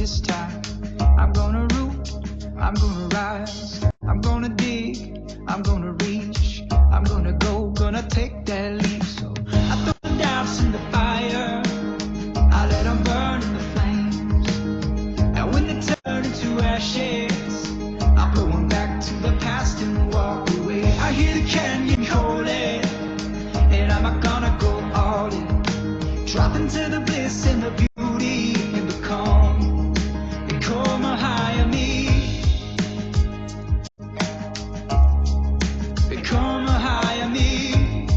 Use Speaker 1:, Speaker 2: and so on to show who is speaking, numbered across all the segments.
Speaker 1: this time. I'm gonna root, I'm gonna rise, I'm gonna dig, I'm gonna reach, I'm gonna go, gonna take that leap. So I throw the doubts in the fire, I let them burn in the flames. And when they turn into ashes, I blow them back to the past and walk away. I hear the canyon calling, and I'm gonna go all in, drop into the bliss and the beauty and become a higher me, become a higher me.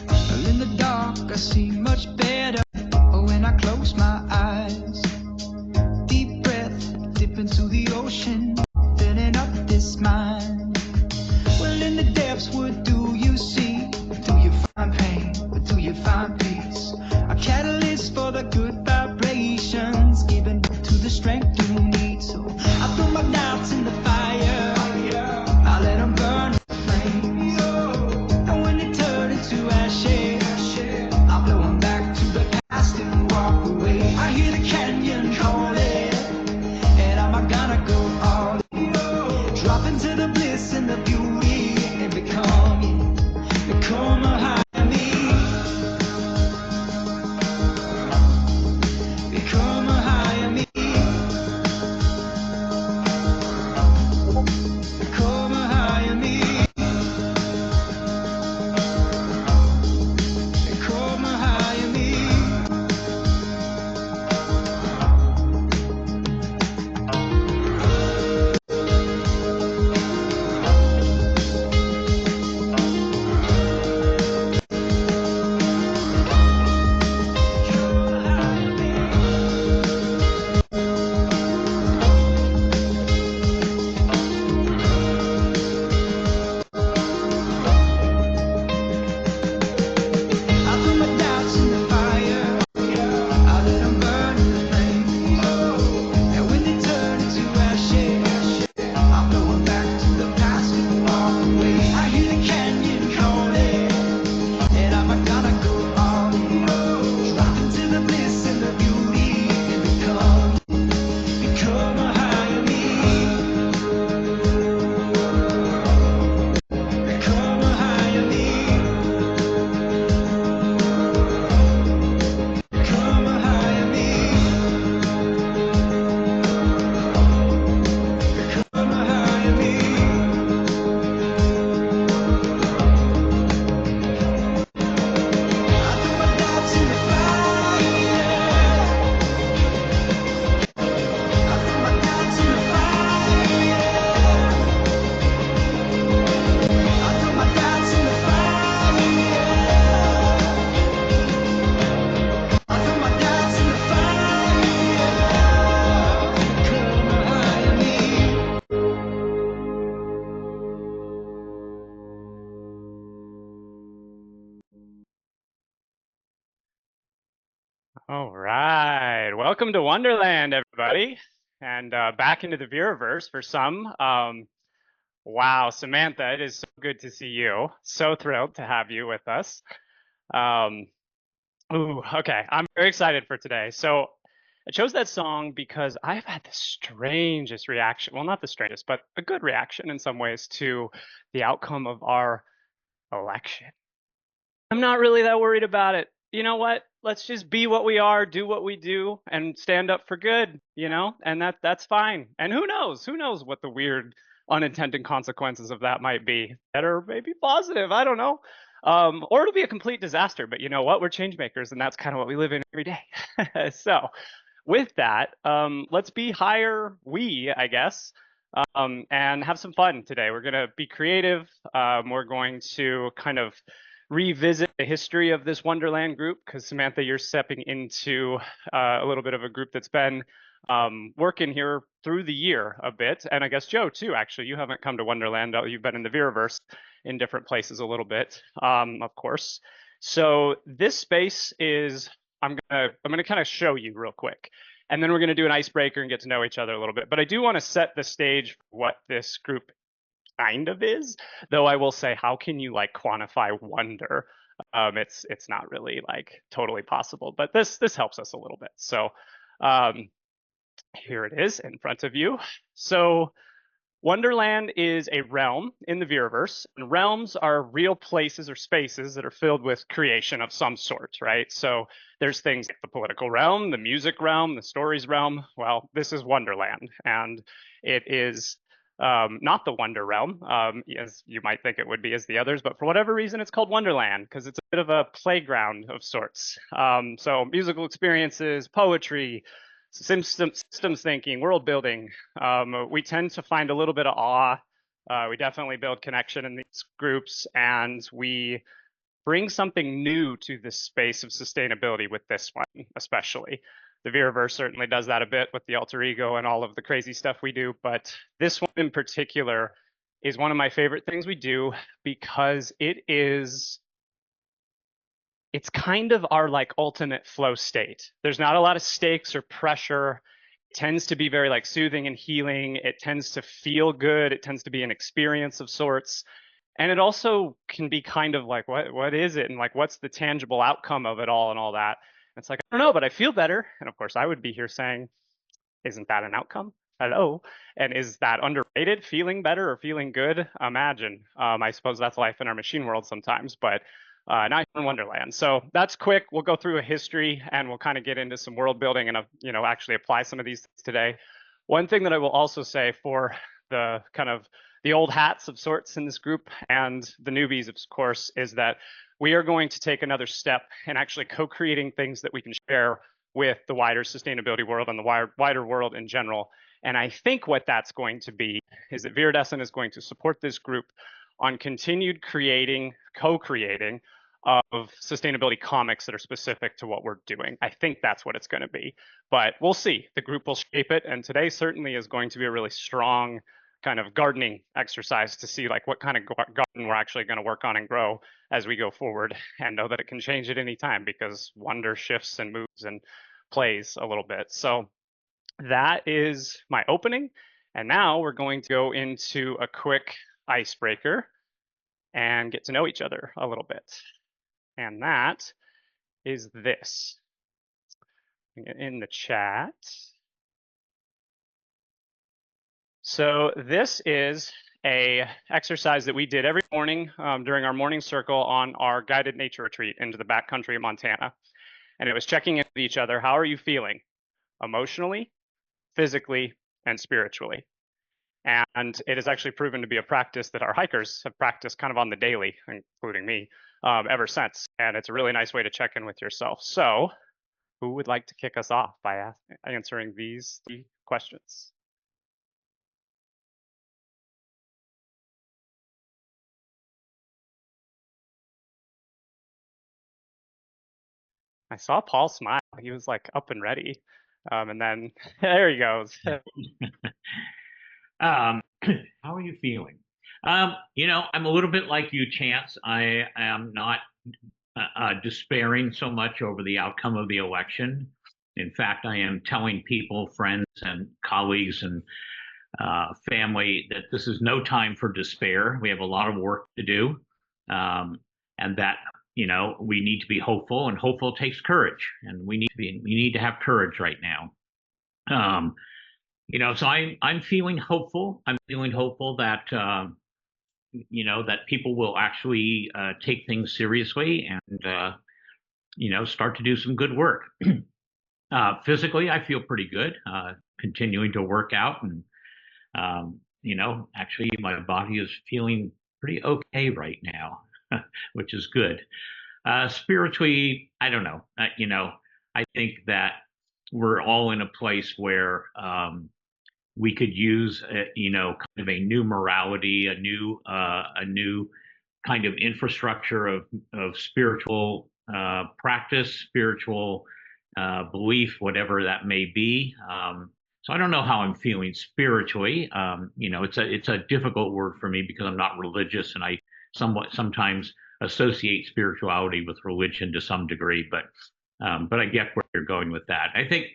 Speaker 1: Well, in the dark I see much better when I close my eyes. Deep breath, dip into the ocean, filling up this mind. Well, in the depths, what do you see? Do you find pain or do you find peace? A catalyst for the good vibrations, giving to the strength you need. So I throw my doubts in the fire, I let them burn the flames. And when they turn into ashes, I blow them back to the past and walk away. I hear the canyon calling, and I'm gonna go all in, drop into the bliss and the beauty and become a higher me, become a higher me, become a higher me, become a higher me.
Speaker 2: All right, welcome to Wonderland, everybody, and back into the Veraverse for some. Wow, Samantha, it is so good to see you. So thrilled to have you with us. Okay, I'm very excited for today. So I chose that song because I've had the strangest reaction. Well, not the strangest, but a good reaction in some ways to the outcome of our election. I'm not really that worried about it. You know what? Let's just be what we are, do what we do, and stand up for good, and that's fine. And who knows? Who knows what the weird unintended consequences of that might be? That are maybe positive. I don't know. Or it'll be a complete disaster. But you know what? We're change makers, and that's kind of what we live in every day. So with that, let's be higher we, I guess, and have some fun today. We're going to be creative. We're going to kind of revisit the history of this Wonderland group, because Samantha, you're stepping into a little bit of a group that's been working here through the year a bit. And I guess Joe too, actually, you haven't come to Wonderland. You've been in the Veraverse in different places a little bit, of course. So this space is, I'm gonna kind of show you real quick, and then we're gonna do an icebreaker and get to know each other a little bit. But I do want to set the stage for what this group kind of is, though I will say, how can you like quantify wonder It's not really like totally possible, but this helps us a little bit. So um, here it is in front of you. So Wonderland is a realm in the Viraverse, and realms are real places or spaces that are filled with creation of some sort, right? So there's things like the political realm, the music realm, the stories realm. Well, this is Wonderland, and it is not the Wonder Realm, as you might think it would be as the others, but for whatever reason, it's called Wonderland because it's a bit of a playground of sorts. So musical experiences, poetry, systems thinking, world building, we tend to find a little bit of awe. We definitely build connection in these groups, and we bring something new to this space of sustainability with this one, especially. The Viraverse certainly does that a bit with the alter ego and all of the crazy stuff we do, but this one in particular is one of my favorite things we do because it's kind of our like ultimate flow state. There's not a lot of stakes or pressure. It tends to be very like soothing and healing. It tends to feel good. It tends to be an experience of sorts. And it also can be kind of like, what is it? And like, what's the tangible outcome of it all and all that? And it's like, I don't know, but I feel better. And of course, I would be here saying, isn't that an outcome? Hello. And is that underrated, feeling better or feeling good? Imagine. I suppose that's life in our machine world sometimes, but not in Wonderland. So that's quick. We'll go through a history and we'll kind of get into some world building and actually apply some of these things today. One thing that I will also say for the kind of the old hats of sorts in this group and the newbies, of course, is that we are going to take another step in actually co-creating things that we can share with the wider sustainability world and the wider world in general. And I think what that's going to be is that Viridescent is going to support this group on continued co-creating of sustainability comics that are specific to what we're doing. I think that's what it's going to be, but we'll see. The group will shape it, and today certainly is going to be a really strong kind of gardening exercise to see like what kind of garden we're actually going to work on and grow as we go forward, and know that it can change at any time because wonder shifts and moves and plays a little bit. So that is my opening, and now we're going to go into a quick icebreaker and get to know each other a little bit. And that is this. In the chat. So this is a exercise that we did every morning during our morning circle on our guided nature retreat into the backcountry of Montana. And it was checking in with each other. How are you feeling? Emotionally, physically, and spiritually. And it has actually proven to be a practice that our hikers have practiced kind of on the daily, including me, ever since. And it's a really nice way to check in with yourself. So who would like to kick us off by answering these 3 questions? I saw Paul smile. He was like up and ready. And then there he goes.
Speaker 3: How are you feeling? I'm a little bit like you, Chance. I am not despairing so much over the outcome of the election. In fact, I am telling people, friends and colleagues and family that this is no time for despair. We have a lot of work to do, and that we need to be hopeful, and hopeful takes courage, and we need to have courage right now. So I'm feeling hopeful. I'm feeling hopeful that that people will actually take things seriously and start to do some good work. Physically, I feel pretty good. Continuing to work out, and actually my body is feeling pretty okay right now, which is good. Spiritually, I don't know. I think that we're all in a place where we could use, kind of a new morality, a new kind of infrastructure of spiritual practice, spiritual belief, whatever that may be. So I don't know how I'm feeling spiritually. It's a difficult word for me because I'm not religious, and I sometimes associate spirituality with religion to some degree. But I get where you're going with that. I think,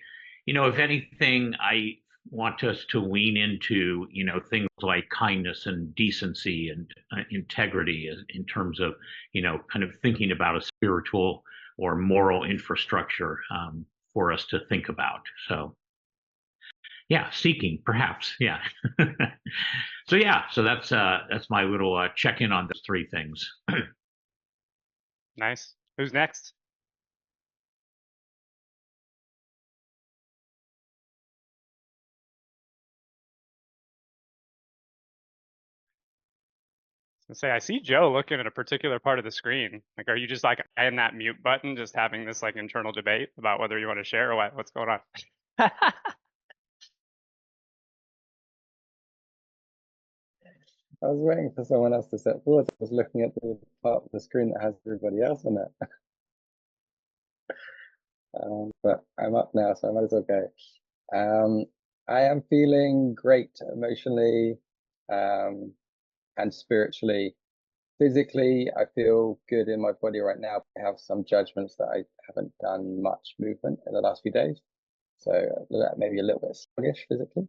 Speaker 3: if anything, I want us to lean into, things like kindness and decency and integrity in terms of, kind of thinking about a spiritual or moral infrastructure for us to think about. So, yeah, seeking, perhaps, yeah. So that's my little check in on those three things.
Speaker 2: Nice. Who's next? Say, I see Joe looking at a particular part of the screen. Like, are you just like in that mute button, just having this like internal debate about whether you want to share or what? What's going on?
Speaker 4: I was waiting for someone else to step forward. I was looking at the part of the screen that has everybody else on it. But I'm up now, so I might as well go. I am feeling great emotionally and spiritually. Physically, I feel good in my body right now. I have some judgments that I haven't done much movement in the last few days. So maybe a little bit sluggish physically.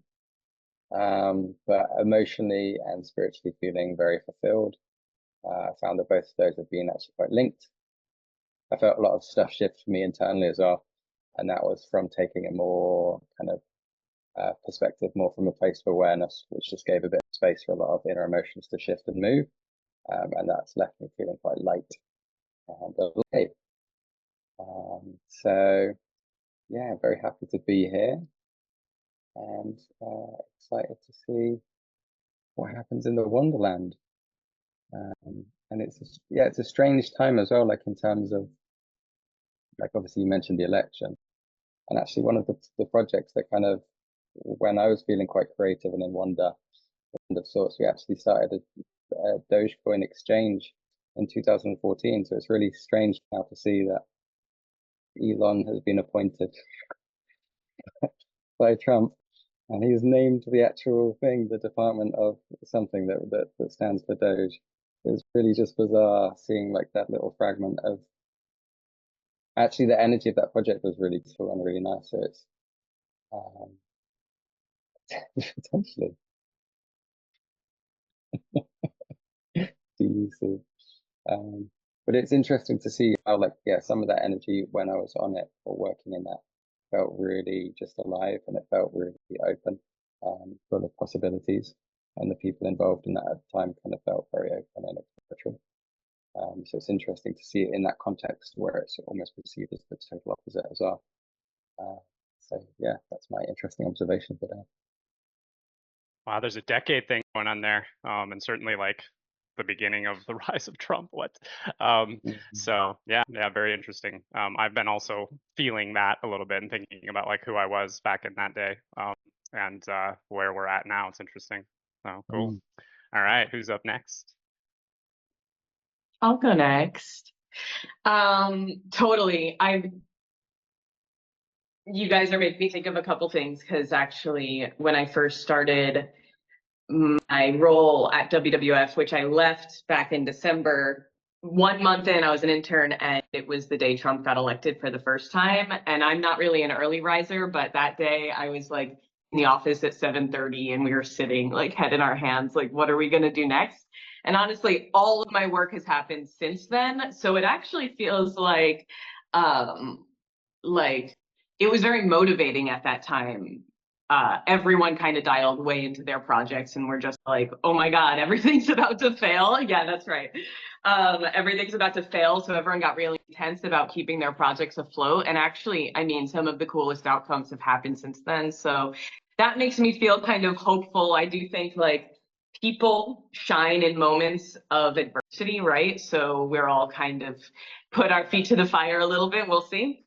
Speaker 4: But emotionally and spiritually feeling very fulfilled. I found that both of those have been actually quite linked. I felt a lot of stuff shift for me internally as well. And that was from taking a more kind of perspective, more from a place of awareness, which just gave a bit of space for a lot of inner emotions to shift and move. And that's left me feeling quite light and alive. So, yeah, very happy to be here and excited to see what happens in the Wonderland. And it's a strange time as well, like in terms of, like obviously you mentioned the election, and actually one of the projects that kind of, when I was feeling quite creative and in wonder of sorts, we actually started a Dogecoin exchange in 2014. So it's really strange now to see that Elon has been appointed by Trump, and he's named the actual thing the Department of something that stands for Doge. It's really just bizarre seeing like that little fragment of. Actually, the energy of that project was really cool and really nice. So it's potentially DUC. But it's interesting to see how, like, yeah, some of that energy when I was on it or working in that felt really just alive, and it felt really open, full of possibilities. And the people involved in that at the time kind of felt very open and exploratory. So it's interesting to see it in that context where it's almost perceived as the total opposite as well. So yeah, that's my interesting observation for that.
Speaker 2: Wow, there's a decade thing going on there, and certainly like the beginning of the rise of Trump. So yeah, very interesting. I've been also feeling that a little bit and thinking about like who I was back in that day, and where we're at now. It's interesting. So cool. All right, who's up next?
Speaker 5: I'll go next. Totally. You guys are making me think of a couple things, because actually when I first started my role at WWF, which I left back in December, 1 month in, I was an intern, and it was the day Trump got elected for the first time. And I'm not really an early riser, but that day I was like in the office at 7:30, and we were sitting like head in our hands, like, what are we going to do next? And honestly, all of my work has happened since then. So it actually feels like it was very motivating at that time. Everyone kind of dialed way into their projects, and we're just like, oh my God, everything's about to fail. Yeah, that's right. Everything's about to fail. So everyone got really intense about keeping their projects afloat. And actually, I mean, some of the coolest outcomes have happened since then. So that makes me feel kind of hopeful. I do think like people shine in moments of adversity, right? So we're all kind of put our feet to the fire a little bit. We'll see.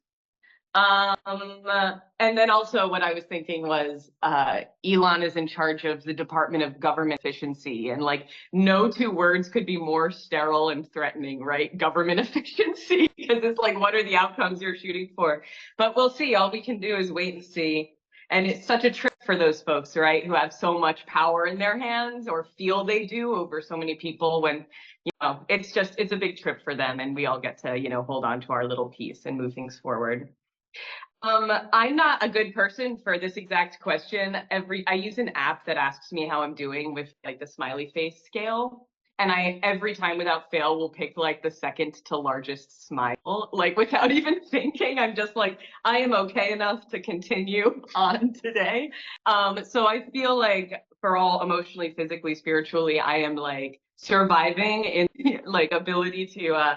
Speaker 5: And then also what I was thinking was Elon is in charge of the Department of Government Efficiency, and like no two words could be more sterile and threatening, right? Government efficiency, because it's like, what are the outcomes you're shooting for? But we'll see. All we can do is wait and see. And it's such a trip for those folks, right, who have so much power in their hands or feel they do over so many people, when, you know, it's a big trip for them, and we all get to, you know, hold on to our little piece and move things forward. I'm not a good person for this exact question. I use an app that asks me how I'm doing with like the smiley face scale. And I every time without fail will pick like the second to largest smile, like without even thinking. I'm just like, I am okay enough to continue on today. So I feel like for all emotionally, physically, spiritually, I am like surviving in like ability to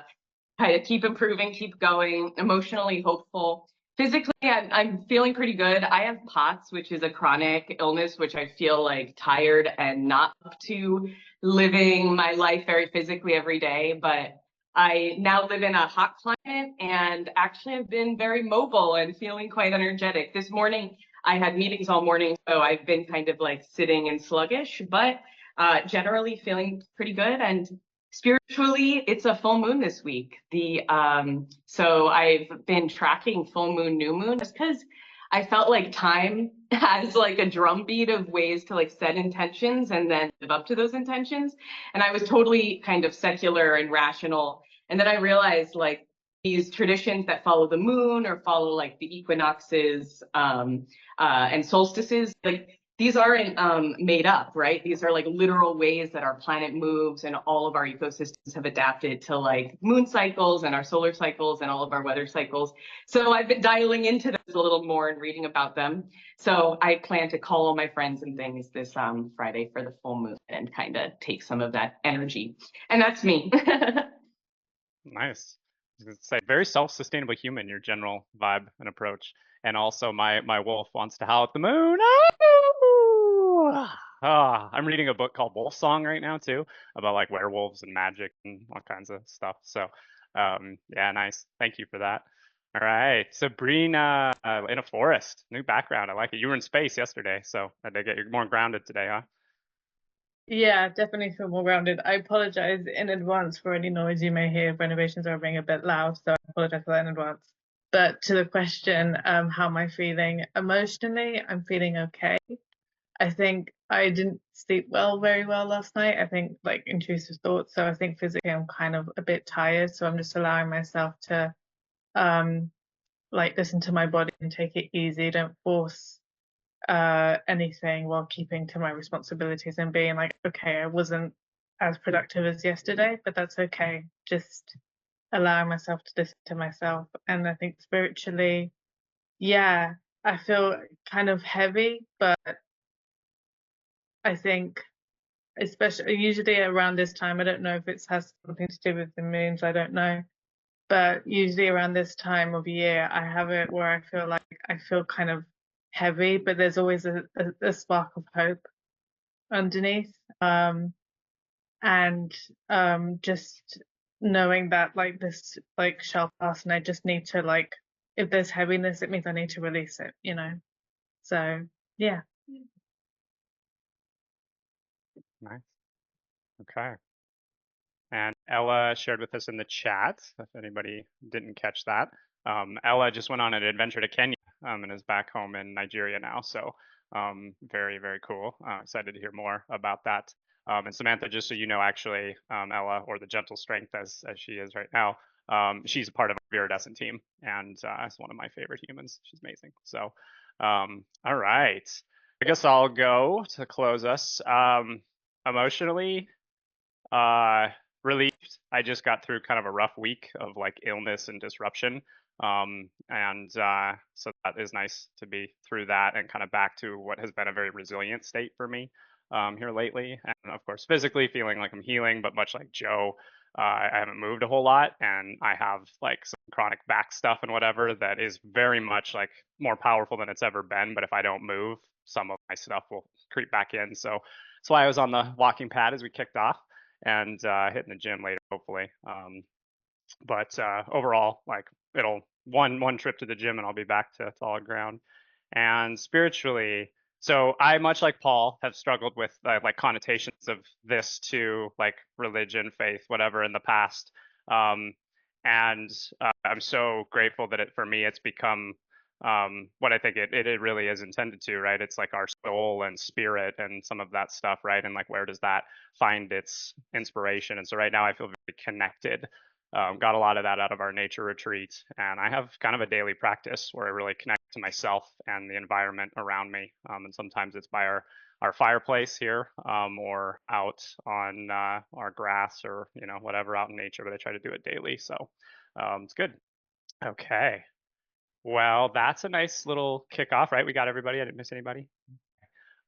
Speaker 5: kind of keep improving, keep going, emotionally hopeful. Physically, I'm feeling pretty good. I have POTS, which is a chronic illness, which I feel like tired and not up to living my life very physically every day. But I now live in a hot climate and actually have been very mobile and feeling quite energetic. This morning, I had meetings all morning, so I've been kind of like sitting and sluggish, but generally feeling pretty good. And spiritually, it's a full moon this week. So I've been tracking full moon, new moon, just because I felt like time has like a drumbeat of ways to like set intentions and then live up to those intentions. And I was totally kind of secular and rational. And then I realized like these traditions that follow the moon or follow like the equinoxes and solstices, like these aren't made up, right? These are like literal ways that our planet moves and all of our ecosystems have adapted to like moon cycles and our solar cycles and all of our weather cycles. So I've been dialing into those a little more and reading about them. So I plan to call all my friends and things this Friday for the full moon and kind of take some of that energy. And that's me.
Speaker 2: Nice. I was gonna say very self-sustainable human, your general vibe and approach. And also my wolf wants to howl at the moon. Oh! Ah, I'm reading a book called Wolf Song right now too, about like werewolves and magic and all kinds of stuff. So yeah, nice. Thank you for that. All right, Sabrina, in a forest, new background. I like it. You were in space yesterday, so I did get you more grounded today, huh?
Speaker 6: Yeah, definitely feel more grounded. I apologize in advance for any noise you may hear. Renovations are being a bit loud, so I apologize for that in advance. But to the question, how am I feeling? Emotionally, I'm feeling okay. I think I didn't sleep very well last night. I think like intrusive thoughts. So I think physically I'm kind of a bit tired. So I'm just allowing myself to like listen to my body and take it easy. Don't force anything while keeping to my responsibilities and being like, okay, I wasn't as productive as yesterday, but that's okay. Just allowing myself to listen to myself. And I think spiritually, yeah, I feel kind of heavy, but I think especially usually around this time, I don't know if it has something to do with the moons, I don't know. But usually around this time of year, I have it where I feel like I feel kind of heavy, but there's always a spark of hope underneath. And just knowing that like this like shall pass and I just need to like if there's heaviness, it means I need to release it, you know. So yeah.
Speaker 2: Nice. Okay. And Ella shared with us in the chat, if anybody didn't catch that. Ella just went on an adventure to Kenya and is back home in Nigeria now. So very, very cool. Excited to hear more about that. And Samantha, just so you know, actually, Ella, or the Gentle Strength as she is right now, she's a part of our Viridescent team and is one of my favorite humans. She's amazing. So, all right. I guess I'll go to close us. Emotionally, relieved. I just got through kind of a rough week of like illness and disruption. So that is nice to be through that and kind of back to what has been a very resilient state for me here lately. And of course, physically feeling like I'm healing, but much like Joe, I haven't moved a whole lot and I have like some chronic back stuff and whatever that is very much like more powerful than it's ever been. But if I don't move, some of my stuff will creep back in. So that's why I was on the walking pad as we kicked off and hitting the gym later, hopefully. But overall, like it'll one trip to the gym and I'll be back to solid ground. And spiritually, so I, much like Paul, have struggled with like connotations of this to like religion, faith, whatever in the past. And I'm so grateful that for me, it's become what I think it really is intended to, right? It's like our soul and spirit and some of that stuff, right? And like where does that find its inspiration? And so right now I feel very connected. Got a lot of that out of our nature retreat, and I have kind of a daily practice where I really connect to myself and the environment around me. And sometimes it's by our fireplace here, or out on our grass, or whatever, out in nature. But I try to do it daily, so it's good. Okay. Well, that's a nice little kickoff, right? We got everybody. I didn't miss anybody,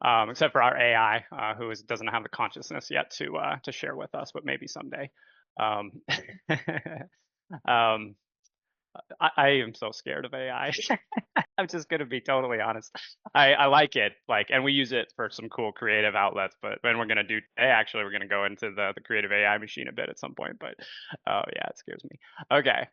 Speaker 2: except for our AI, who doesn't have the consciousness yet to share with us, but maybe someday. Um, um, I am so scared of AI. I'm just gonna be totally honest. I like it, and we use it for some cool creative outlets. But when we're gonna do today, actually, we're gonna go into the creative AI machine a bit at some point. But yeah, it scares me. Okay,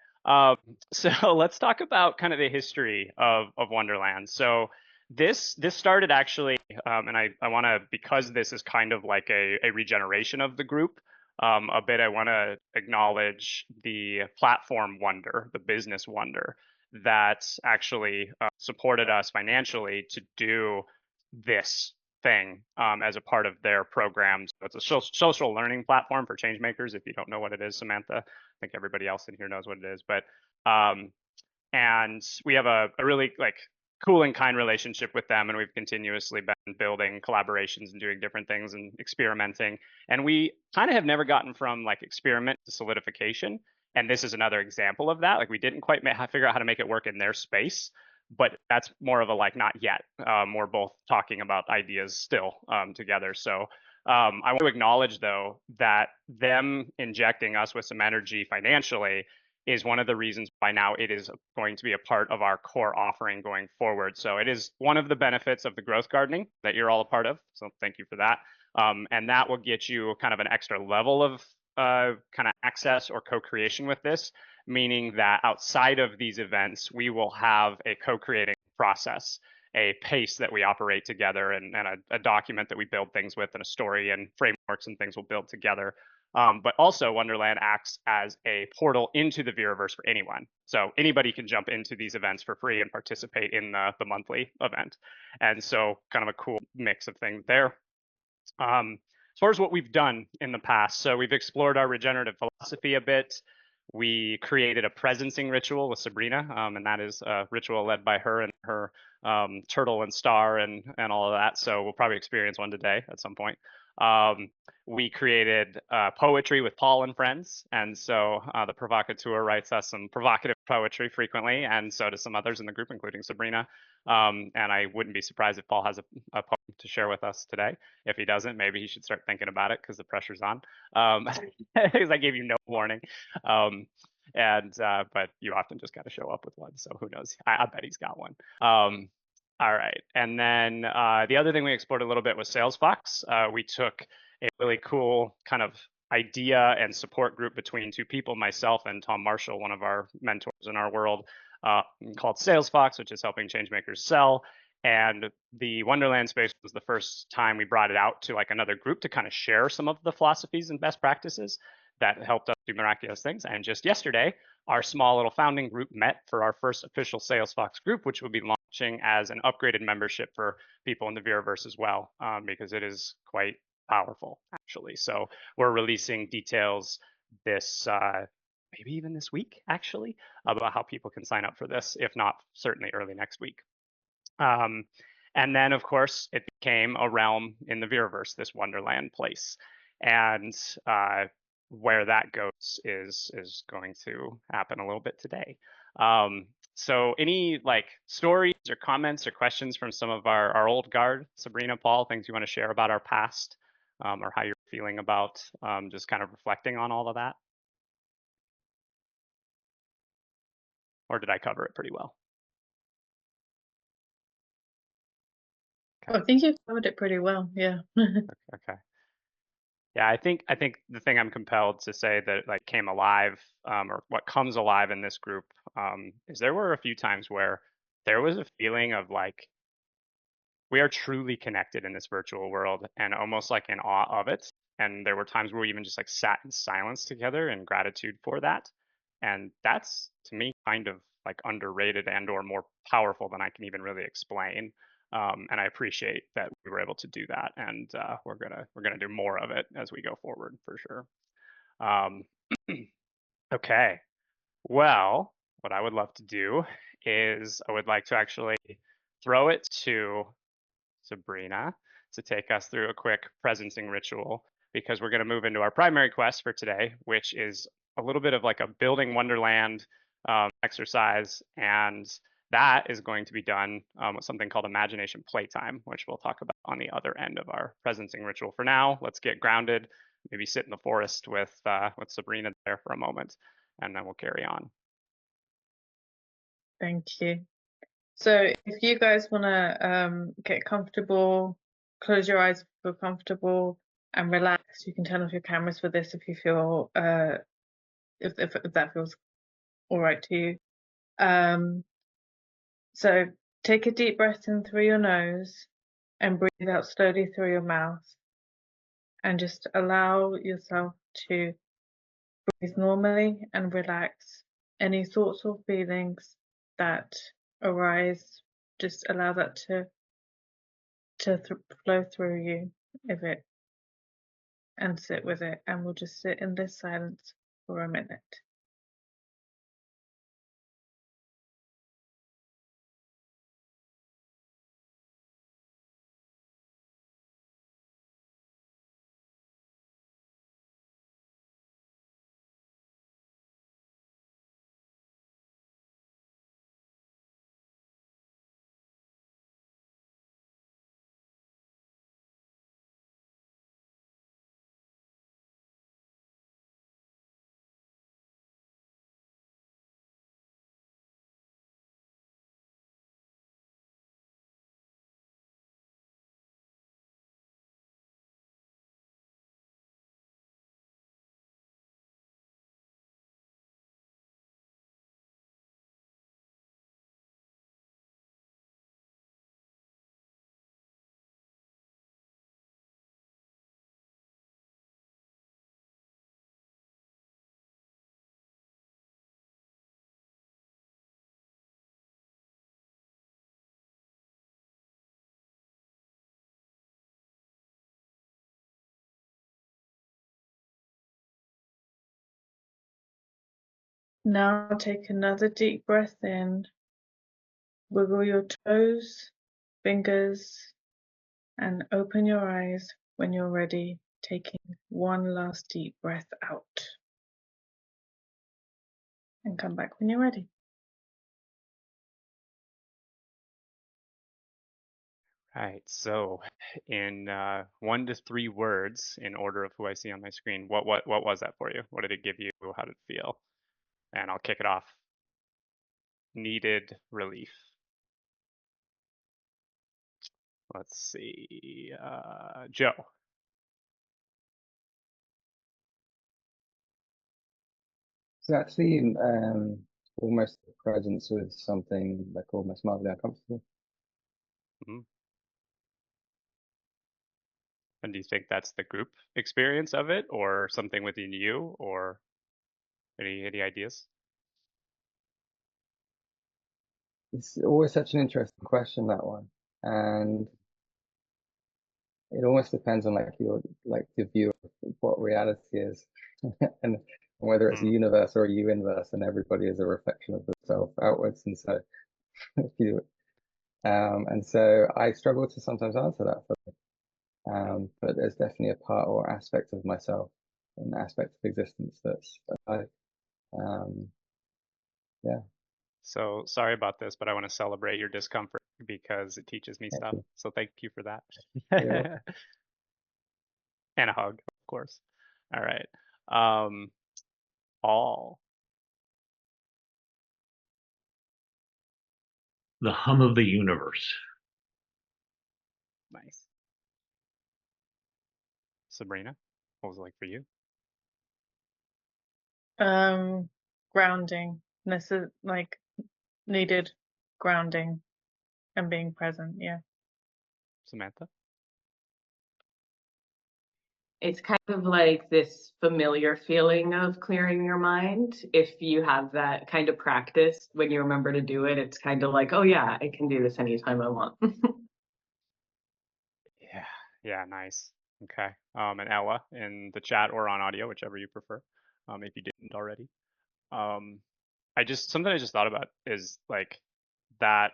Speaker 2: so let's talk about kind of the history of Wonderland. So this started actually, and I want to, because this is kind of like a regeneration of the group. A bit, I want to acknowledge the platform Wonder, the business Wonder, that actually supported us financially to do this thing as a part of their program. So it's a social learning platform for change makers. If you don't know what it is, Samantha, I think everybody else in here knows what it is. But and we have a really cool and kind relationship with them, and we've continuously been building collaborations and doing different things and experimenting. And we kind of have never gotten from experiment to solidification. And this is another example of that. We didn't quite figure out how to make it work in their space, but that's more of a not yet. We're both talking about ideas still together. So I want to acknowledge, though, that them injecting us with some energy financially is one of the reasons why now it is going to be a part of our core offering going forward. So it is one of the benefits of the growth gardening that you're all a part of. So thank you for that. And that will get you kind of an extra level of kind of access or co-creation with this, meaning that outside of these events, we will have a co-creating process, a pace that we operate together, and a document that we build things with, and a story and frameworks and things we'll build together. But also, Wonderland acts as a portal into the Veraverse for anyone. So anybody can jump into these events for free and participate in the monthly event. And so kind of a cool mix of things there. As far as what we've done in the past, so we've explored our regenerative philosophy a bit. We created a presencing ritual with Sabrina, and that is a ritual led by her and her turtle and star and all of that. So we'll probably experience one today at some point. We created poetry with Paul and friends, and so the provocateur writes us some provocative poetry frequently, and so do some others in the group, including Sabrina. And I wouldn't be surprised if Paul has a poem to share with us today. If he doesn't, maybe he should start thinking about it because the pressure's on. Because I gave you no warning. But you often just got to show up with one, so who knows? I bet he's got one. All right, and then the other thing we explored a little bit was SalesFox. We took a really cool kind of idea and support group between two people, myself and Tom Marshall, one of our mentors in our world, called SalesFox, which is helping changemakers sell. And the Wonderland space was the first time we brought it out to another group to kind of share some of the philosophies and best practices that helped us do miraculous things. And just yesterday, our small little founding group met for our first official SalesFox group, which will be launching as an upgraded membership for people in the Veraverse as well, because it is quite powerful, actually. So we're releasing details this maybe even this week, actually, about how people can sign up for this, if not certainly early next week. And then, of course, it became a realm in the Veraverse, this Wonderland place. And where that goes is going to happen a little bit today. So any stories or comments or questions from some of our old guard, Sabrina, Paul, things you want to share about our past, or how you're feeling about just kind of reflecting on all of that? Or did I cover it pretty well?
Speaker 6: Okay. I think you covered it pretty well. Yeah.
Speaker 2: Okay. Yeah, I think the thing I'm compelled to say that came alive, or what comes alive in this group, is there were a few times where there was a feeling of we are truly connected in this virtual world and almost in awe of it. And there were times where we even just sat in silence together in gratitude for that. And that's, to me, kind of underrated and or more powerful than I can even really explain. And I appreciate that we were able to do that, and we're gonna do more of it as we go forward for sure. Okay, well, what I would love to do is I would like to actually throw it to Sabrina to take us through a quick presencing ritual, because we're going to move into our primary quest for today, which is a little bit of like a building Wonderland exercise. And that is going to be done with something called imagination playtime, which we'll talk about on the other end of our presencing ritual. For now, let's get grounded, maybe sit in the forest with Sabrina there for a moment, and then we'll carry on.
Speaker 6: Thank you. So if you guys want to get comfortable, close your eyes, feel comfortable and relax, you can turn off your cameras for this if you feel if that feels all right to you. So take a deep breath in through your nose and breathe out slowly through your mouth, and just allow yourself to breathe normally and relax. Any thoughts or feelings that arise, just allow that to flow through you and sit with it, and we'll just sit in this silence for a minute. Now take another deep breath in, wiggle your toes, fingers, and open your eyes when you're ready, taking one last deep breath out. And come back when you're ready.
Speaker 2: Right. So, in 1 to 3 words, in order of who I see on my screen, what was that for you? What did it give you? How did it feel? And I'll kick it off. Needed relief. Let's see. Joe.
Speaker 4: It's actually almost the presence with something like almost mildly uncomfortable.
Speaker 2: Mhm. And do you think that's the group experience of it, or something within you, or any ideas?
Speaker 4: It's always such an interesting question, that one, and it almost depends on like your the view of what reality is, and whether it's a universe or a you-inverse, and everybody is a reflection of themselves outwards. And so, if you, and so I struggle to sometimes answer that for me. But there's definitely a part or aspect of myself, an aspect of existence that's alive. Yeah.
Speaker 2: So sorry about this, but I want to celebrate your discomfort because it teaches me
Speaker 4: Thank
Speaker 2: stuff.
Speaker 4: you.
Speaker 2: So thank you for that.
Speaker 4: You're welcome.
Speaker 2: And a hug, of course. All right. All.
Speaker 3: The hum of the universe.
Speaker 2: Nice. Sabrina, what was it like for you?
Speaker 6: Grounding. This is like needed grounding and being present. Yeah.
Speaker 2: Samantha?
Speaker 5: It's kind of like this familiar feeling of clearing your mind. If you have that kind of practice, when you remember to do it, it's kind of like, oh yeah, I can do this anytime I want.
Speaker 2: Yeah, nice. Okay. And Ella in the chat or on audio, whichever you prefer, if you didn't already. Something I just thought about is like that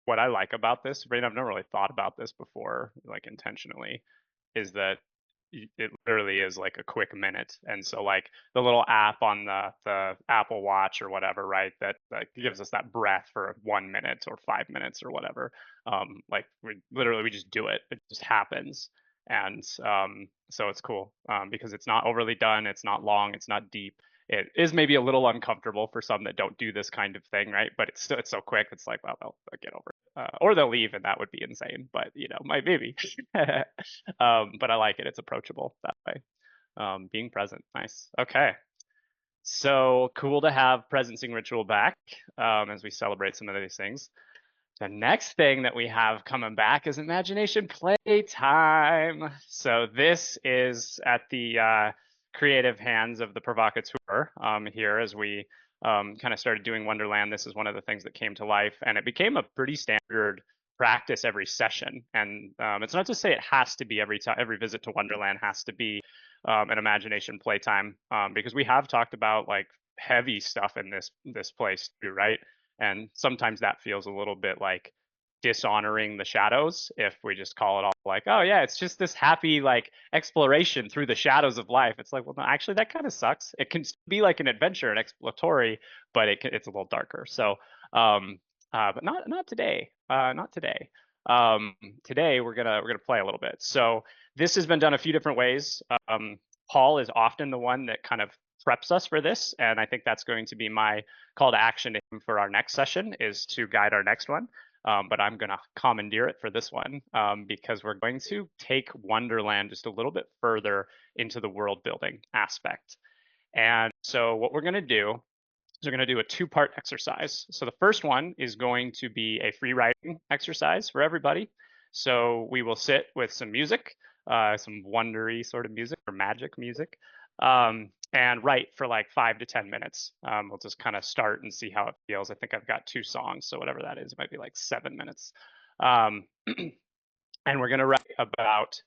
Speaker 2: what I like about this, Sabrina, I've never really thought about this before, like intentionally, is that it literally is like a quick minute. And so like the little app on the Apple Watch or whatever, right, that gives us that breath for 1 minute or 5 minutes or whatever. Like we just do it. It just happens. And so it's cool because it's not overly done. It's not long. It's not deep. It is maybe a little uncomfortable for some that don't do this kind of thing, right? But it's so quick. It's like, well, they'll get over it, or they'll leave, and that would be insane. But maybe. But I like it. It's approachable that way. Being present, nice. Okay, so cool to have presencing ritual back as we celebrate some of these things. The next thing that we have coming back is imagination playtime. So this is at the creative hands of the provocateur here as we kind of started doing Wonderland. This is one of the things that came to life, and it became a pretty standard practice every session. And it's not to say it has to be every visit to Wonderland has to be an imagination playtime because we have talked about like heavy stuff in this place too, right? And sometimes that feels a little bit like dishonoring the shadows if we just call it all like, oh yeah, it's just this happy like exploration through the shadows of life. It's like, well, no, actually that kind of sucks. It can be like an adventure and exploratory, but it's a little darker. So, but not today. Not today. Today we're gonna play a little bit. So this has been done a few different ways. Paul is often the one that kind of preps us for this, and I think that's going to be my call to action to him for our next session is to guide our next one. But I'm going to commandeer it for this one because we're going to take Wonderland just a little bit further into the world building aspect. And so what we're going to do is we're going to do a two-part exercise. So the first one is going to be a free writing exercise for everybody. So we will sit with some music, some wondery sort of music or magic music. And write for like 5 to 10 minutes. We'll just kind of start and see how it feels. I think I've got 2 songs, so whatever that is, it might be like 7 minutes. And we're gonna write about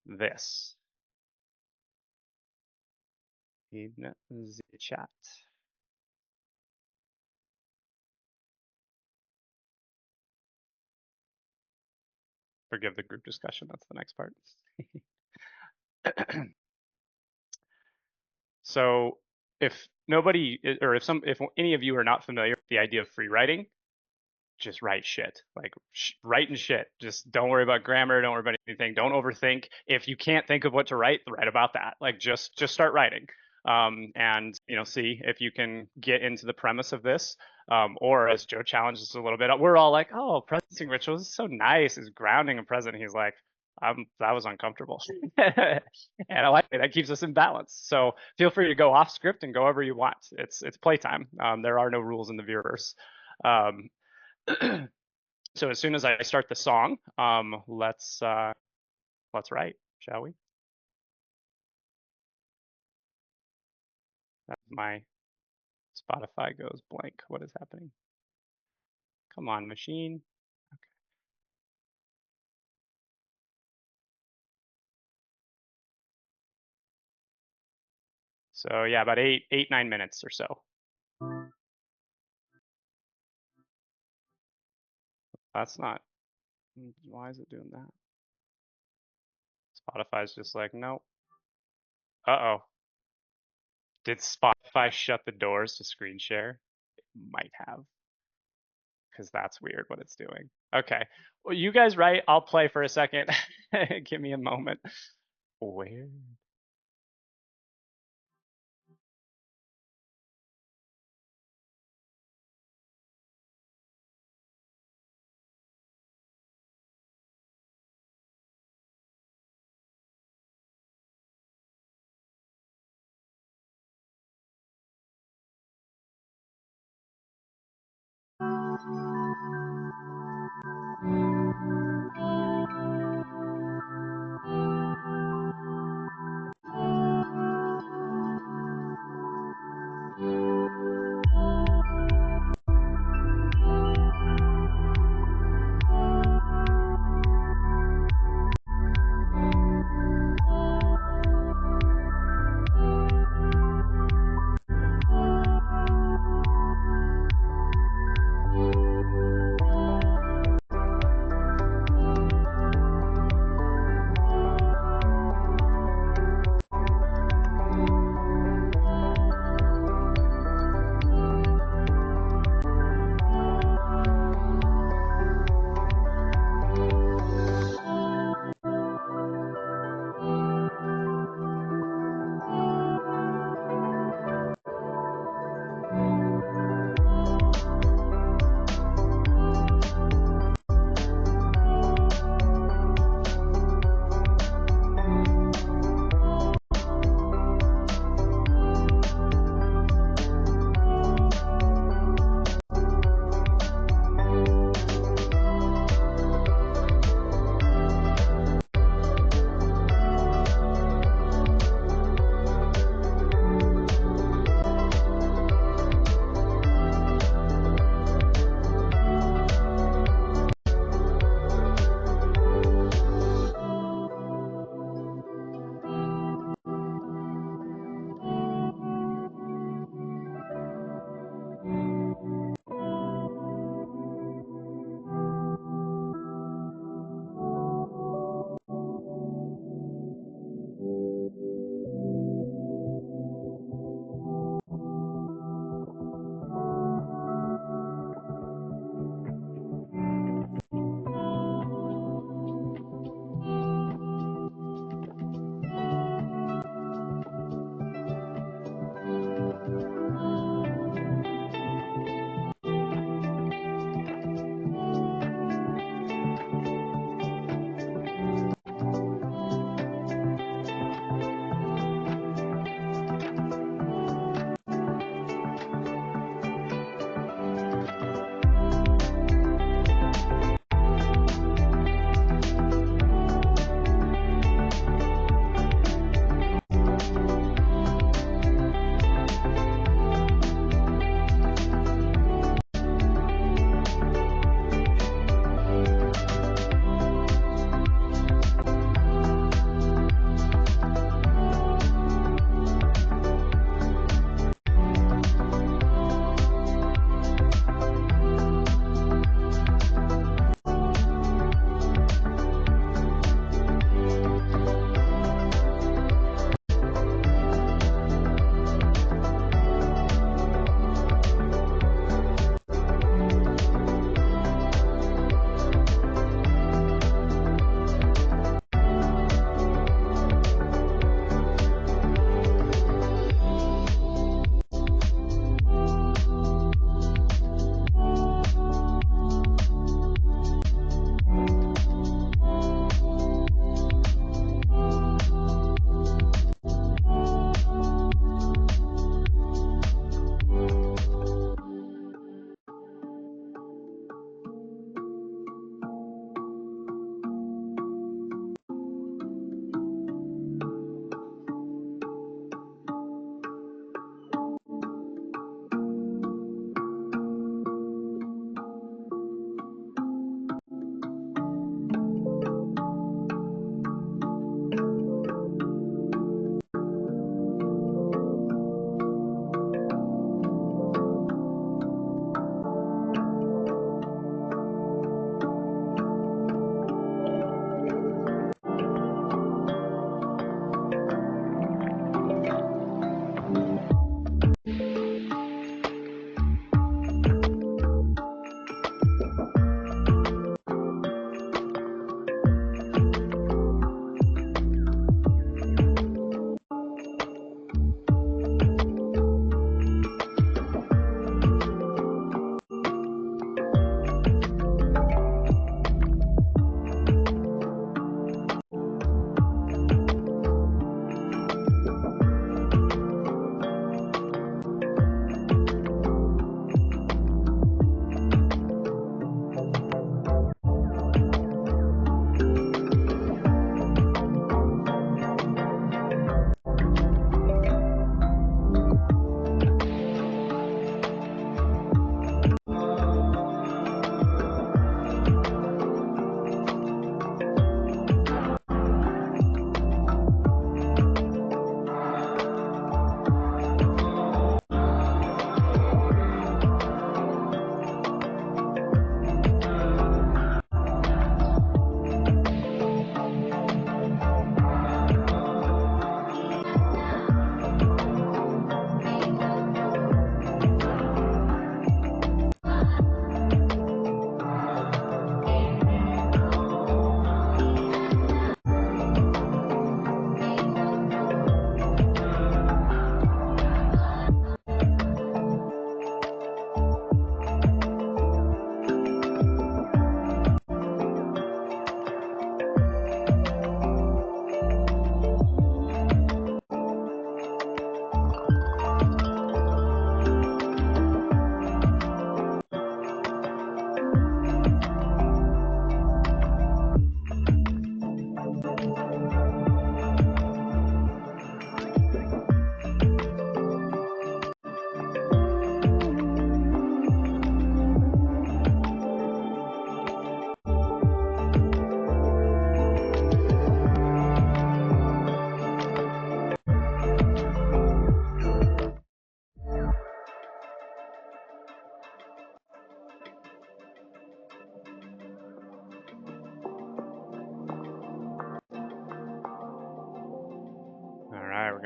Speaker 2: this. In the chat. Forgive the group discussion, that's the next part. So if nobody, or if any of you are not familiar with the idea of free writing, just write shit. Like writing shit. Just don't worry about grammar. Don't worry about anything. Don't overthink. If you can't think of what to write about that. Like just start writing. And see if you can get into the premise of this. Or as Joe challenges us a little bit, we're all like, oh, presencing rituals is so nice. It's grounding and present. He's like, that was uncomfortable. And I like it. That keeps us in balance. So feel free to go off script and go wherever you want. It's playtime. There are no rules in the Viewerverse. So as soon as I start the song, let's write, shall we? My Spotify goes blank. What is happening? Come on, machine. Okay. So yeah, about 9 minutes or so. That's not, why is it doing that? Spotify's just like, nope. Uh-oh. Did Spotify shut the doors to screen share? It might have, because that's weird what it's doing. Okay, well, you guys write, I'll play for a second. Give me a moment. Where?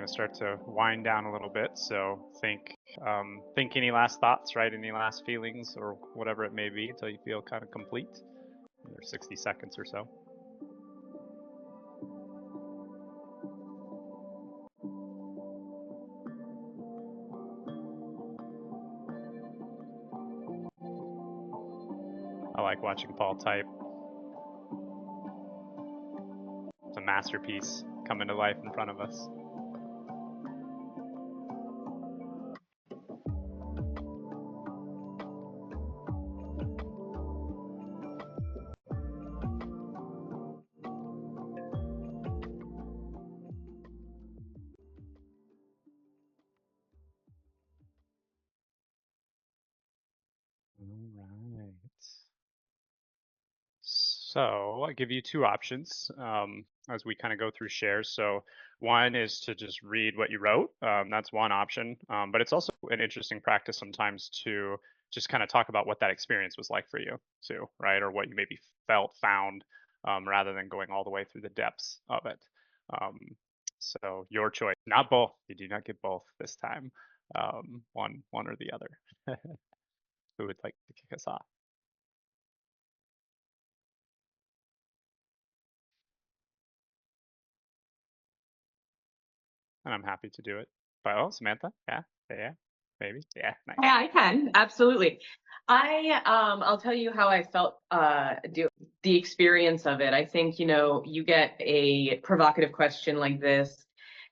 Speaker 2: to start to wind down a little bit. So think any last thoughts, right? Any last feelings or whatever it may be until you feel kind of complete. There's 60 seconds or so. I like watching Paul type. It's a masterpiece coming to life in front of us. All right. So I give you two options as we kind of go through shares. So one is to just read what you wrote. That's one option, but it's also an interesting practice sometimes to just kind of talk about what that experience was like for you too, right? Or what you maybe found, rather than going all the way through the depths of it. So your choice, not both. You do not get both this time. One or the other. Who would like to kick us off? And I'm happy to do it. But Samantha, yeah, maybe, yeah, nice.
Speaker 5: Yeah, I can, absolutely. I'll tell you how I felt the experience of it. I think, you get a provocative question like this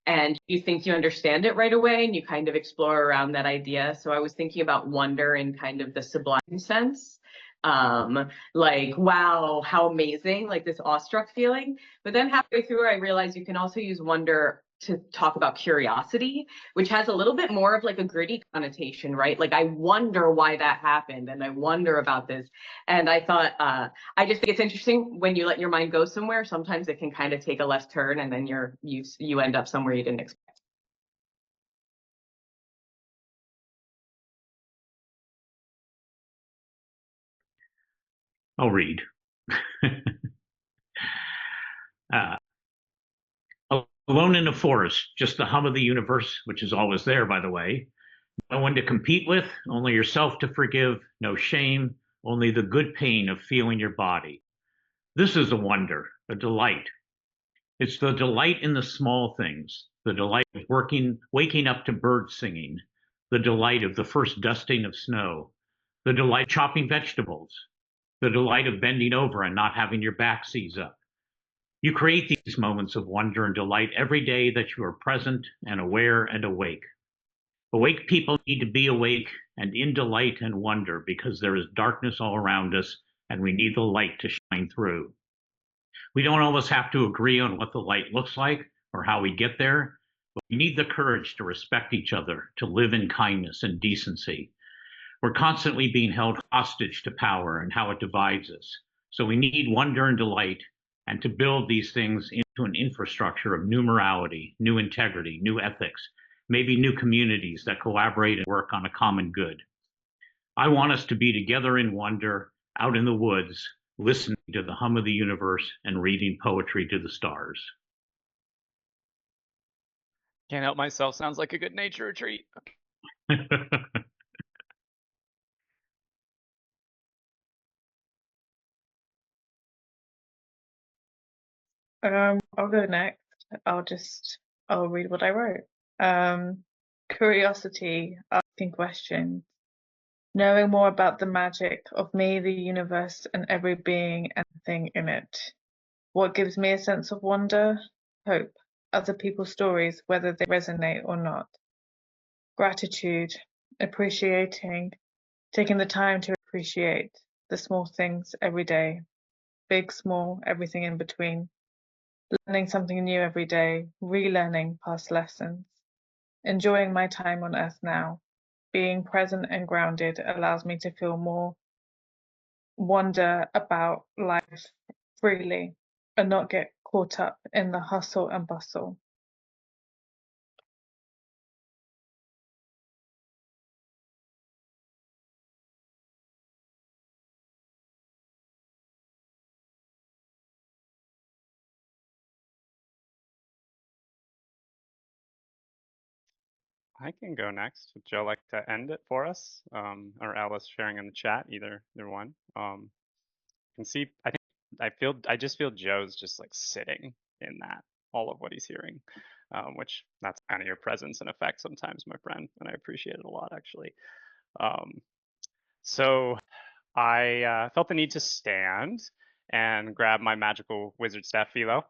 Speaker 5: and you think you understand it right away and you kind of explore around that idea. So I was thinking about wonder in kind of the sublime sense. Like, wow, how amazing, like this awestruck feeling. But then halfway through, I realized you can also use wonder to talk about curiosity, which has a little bit more of like a gritty connotation, right? Like, I wonder why that happened and I wonder about this. And I thought, I just think it's interesting when you let your mind go somewhere, sometimes it can kind of take a left turn and then you end up somewhere you didn't expect.
Speaker 3: I'll read. Alone in the forest, just the hum of the universe, which is always there, by the way. No one to compete with, only yourself to forgive, no shame, only the good pain of feeling your body. This is a wonder, a delight. It's the delight in the small things, the delight of waking up to birds singing, the delight of the first dusting of snow, the delight of chopping vegetables, the delight of bending over and not having your back seize up. You create these moments of wonder and delight every day that you are present and aware and awake. Awake people need to be awake and in delight and wonder because there is darkness all around us and we need the light to shine through. We don't always have to agree on what the light looks like or how we get there, but we need the courage to respect each other, to live in kindness and decency. We're constantly being held hostage to power and how it divides us. So we need wonder and delight and to build these things into an infrastructure of new morality, new integrity, new ethics, maybe new communities that collaborate and work on a common good. I want us to be together in wonder, out in the woods, listening to the hum of the universe and reading poetry to the stars.
Speaker 2: Can't help myself. Sounds like a good nature retreat.
Speaker 6: I'll go next. I'll read what I wrote. Curiosity, asking questions, knowing more about the magic of me, the universe, and every being and thing in it. What gives me a sense of wonder? Hope. Other people's stories, whether they resonate or not. Gratitude, appreciating, taking the time to appreciate the small things every day, big, small, everything in between. Learning something new every day, relearning past lessons, enjoying my time on earth now. Being present and grounded allows me to feel more wonder about life freely and not get caught up in the hustle and bustle.
Speaker 2: I can go next. Would Joe like to end it for us? Or Alice sharing in the chat, either one. Can see, I just feel Joe's just like sitting in that, all of what he's hearing, which that's kind of your presence and effect sometimes, my friend, and I appreciate it a lot, actually. So I felt the need to stand and grab my magical wizard staff philo.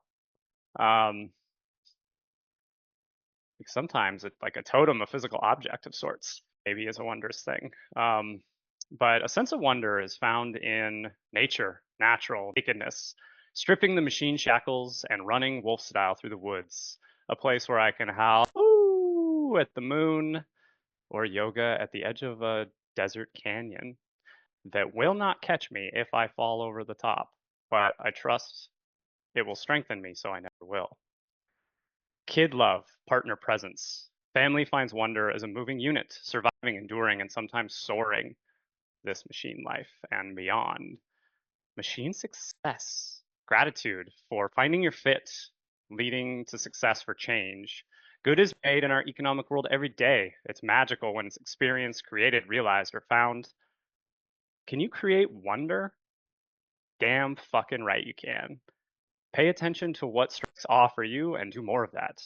Speaker 2: Like sometimes it's like a totem, a physical object of sorts, maybe is a wondrous thing. But a sense of wonder is found in nature, natural nakedness, stripping the machine shackles and running wolf style through the woods, a place where I can howl "Ooh" at the moon or yoga at the edge of a desert canyon that will not catch me if I fall over the top, but I trust it will strengthen me so I never will. Kid love, partner presence. Family finds wonder as a moving unit, surviving, enduring, and sometimes soaring this machine life and beyond. Machine success. Gratitude for finding your fit, leading to success for change. Good is made in our economic world every day. It's magical when it's experienced, created, realized, or found. Can you create wonder? Damn fucking right you can. Pay attention to what strikes awe for you and do more of that.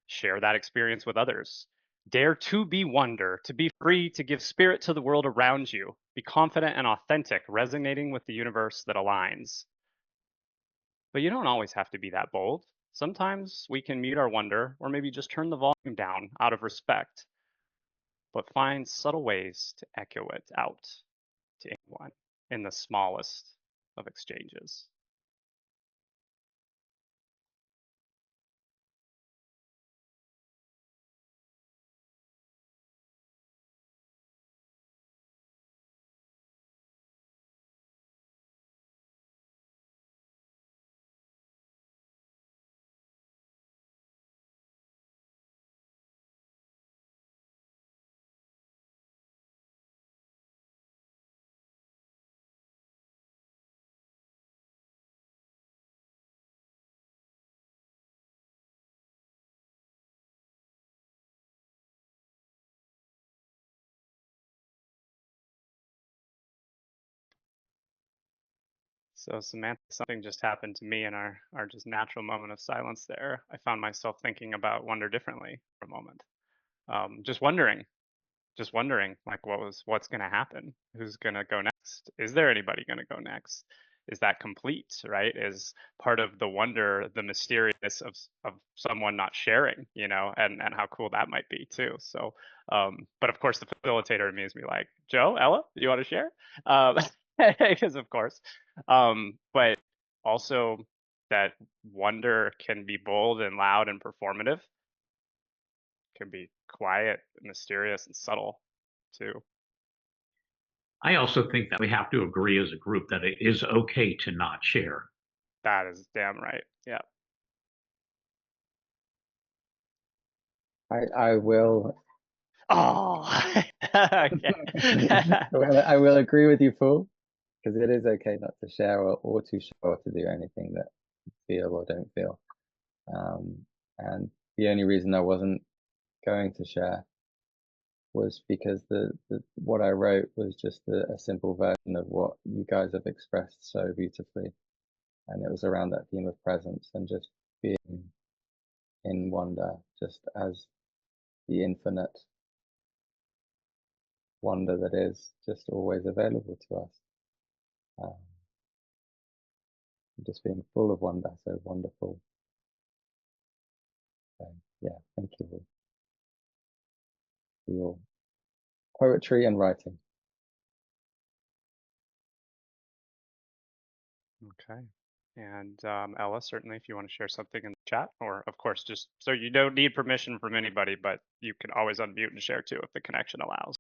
Speaker 2: Share that experience with others. Dare to be wonder, to be free, to give spirit to the world around you. Be confident and authentic, resonating with the universe that aligns. But you don't always have to be that bold. Sometimes we can mute our wonder or maybe just turn the volume down out of respect, but find subtle ways to echo it out to anyone in the smallest of exchanges. So Samantha, something just happened to me in our just natural moment of silence there. I found myself thinking about wonder differently for a moment. Just wondering like what's going to happen, who's going to go next, is there anybody going to go next, is that complete, right? Is part of the wonder the mysteriousness of someone not sharing, and how cool that might be too. So but of course the facilitator in me is like, Joe, Ella, you want to share? Because of course, but also that wonder can be bold and loud and performative, can be quiet, mysterious, and subtle too.
Speaker 3: I also think that we have to agree as a group that it is okay to not share.
Speaker 2: That is damn right. Yeah.
Speaker 4: I will.
Speaker 2: Oh. Okay.
Speaker 4: I will agree with you, Paul, because it is okay not to share or to show or to do anything that you feel or don't feel. And the only reason I wasn't going to share was because the what I wrote was just a simple version of what you guys have expressed so beautifully, and it was around that theme of presence and just being in wonder, just as the infinite wonder that is just always available to us. Just being full of wonder, so wonderful. So, yeah, thank you for your poetry and writing.
Speaker 2: Okay. And Ella, certainly, if you want to share something in the chat, or of course, just so you don't need permission from anybody, but you can always unmute and share too if the connection allows.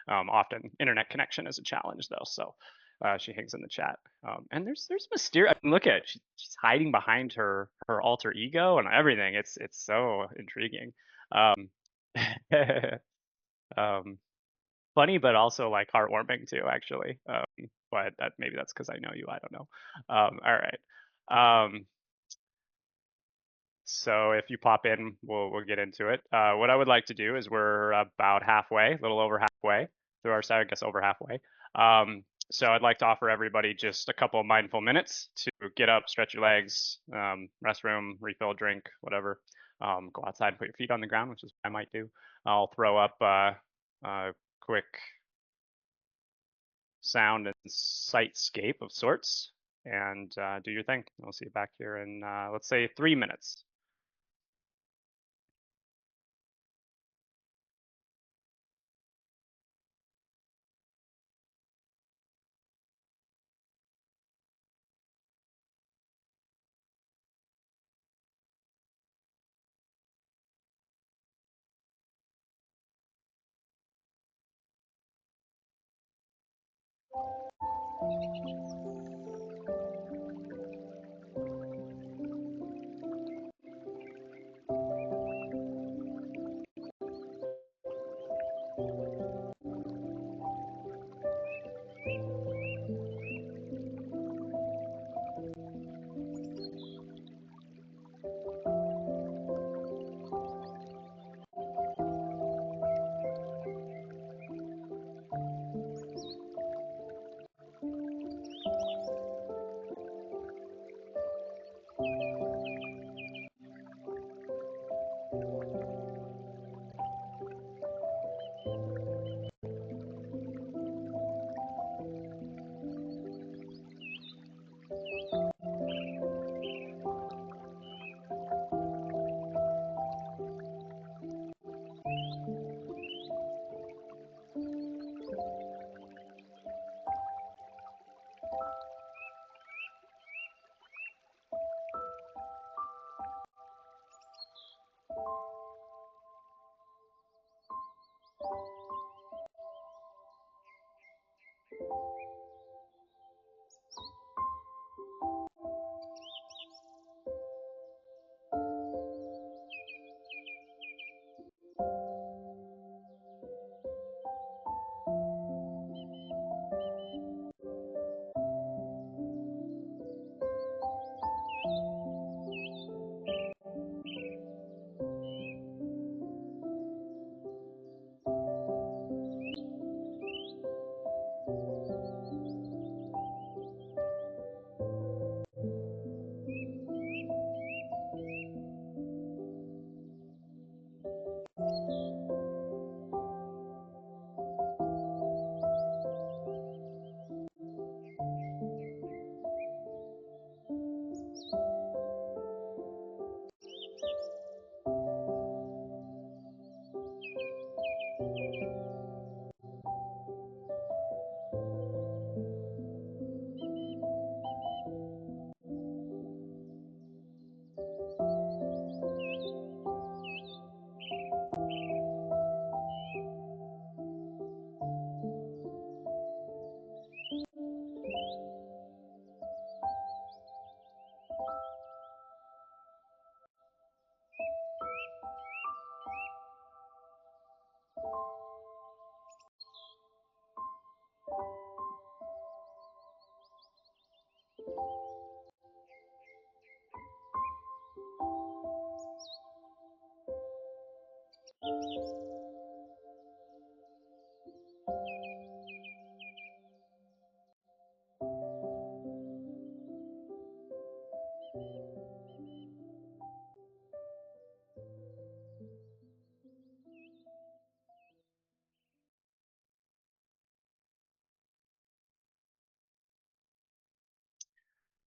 Speaker 2: Often, internet connection is a challenge though, so she hangs in the chat. And there's mysterious. I mean, look at it. She's hiding behind her alter ego and everything. It's so intriguing. Um, um, funny, but also like heartwarming too, actually. But maybe that's because I know you. I don't know. All right. So if you pop in, we'll get into it. What I would like to do is we're about halfway, a little over halfway through our set, I guess over halfway. So I'd like to offer everybody just a couple of mindful minutes to get up, stretch your legs, restroom, refill a drink, whatever. Go outside and put your feet on the ground, which is what I might do. I'll throw up a quick sound and sightscape of sorts, and do your thing. I'll see you back here in, let's say, 3 minutes.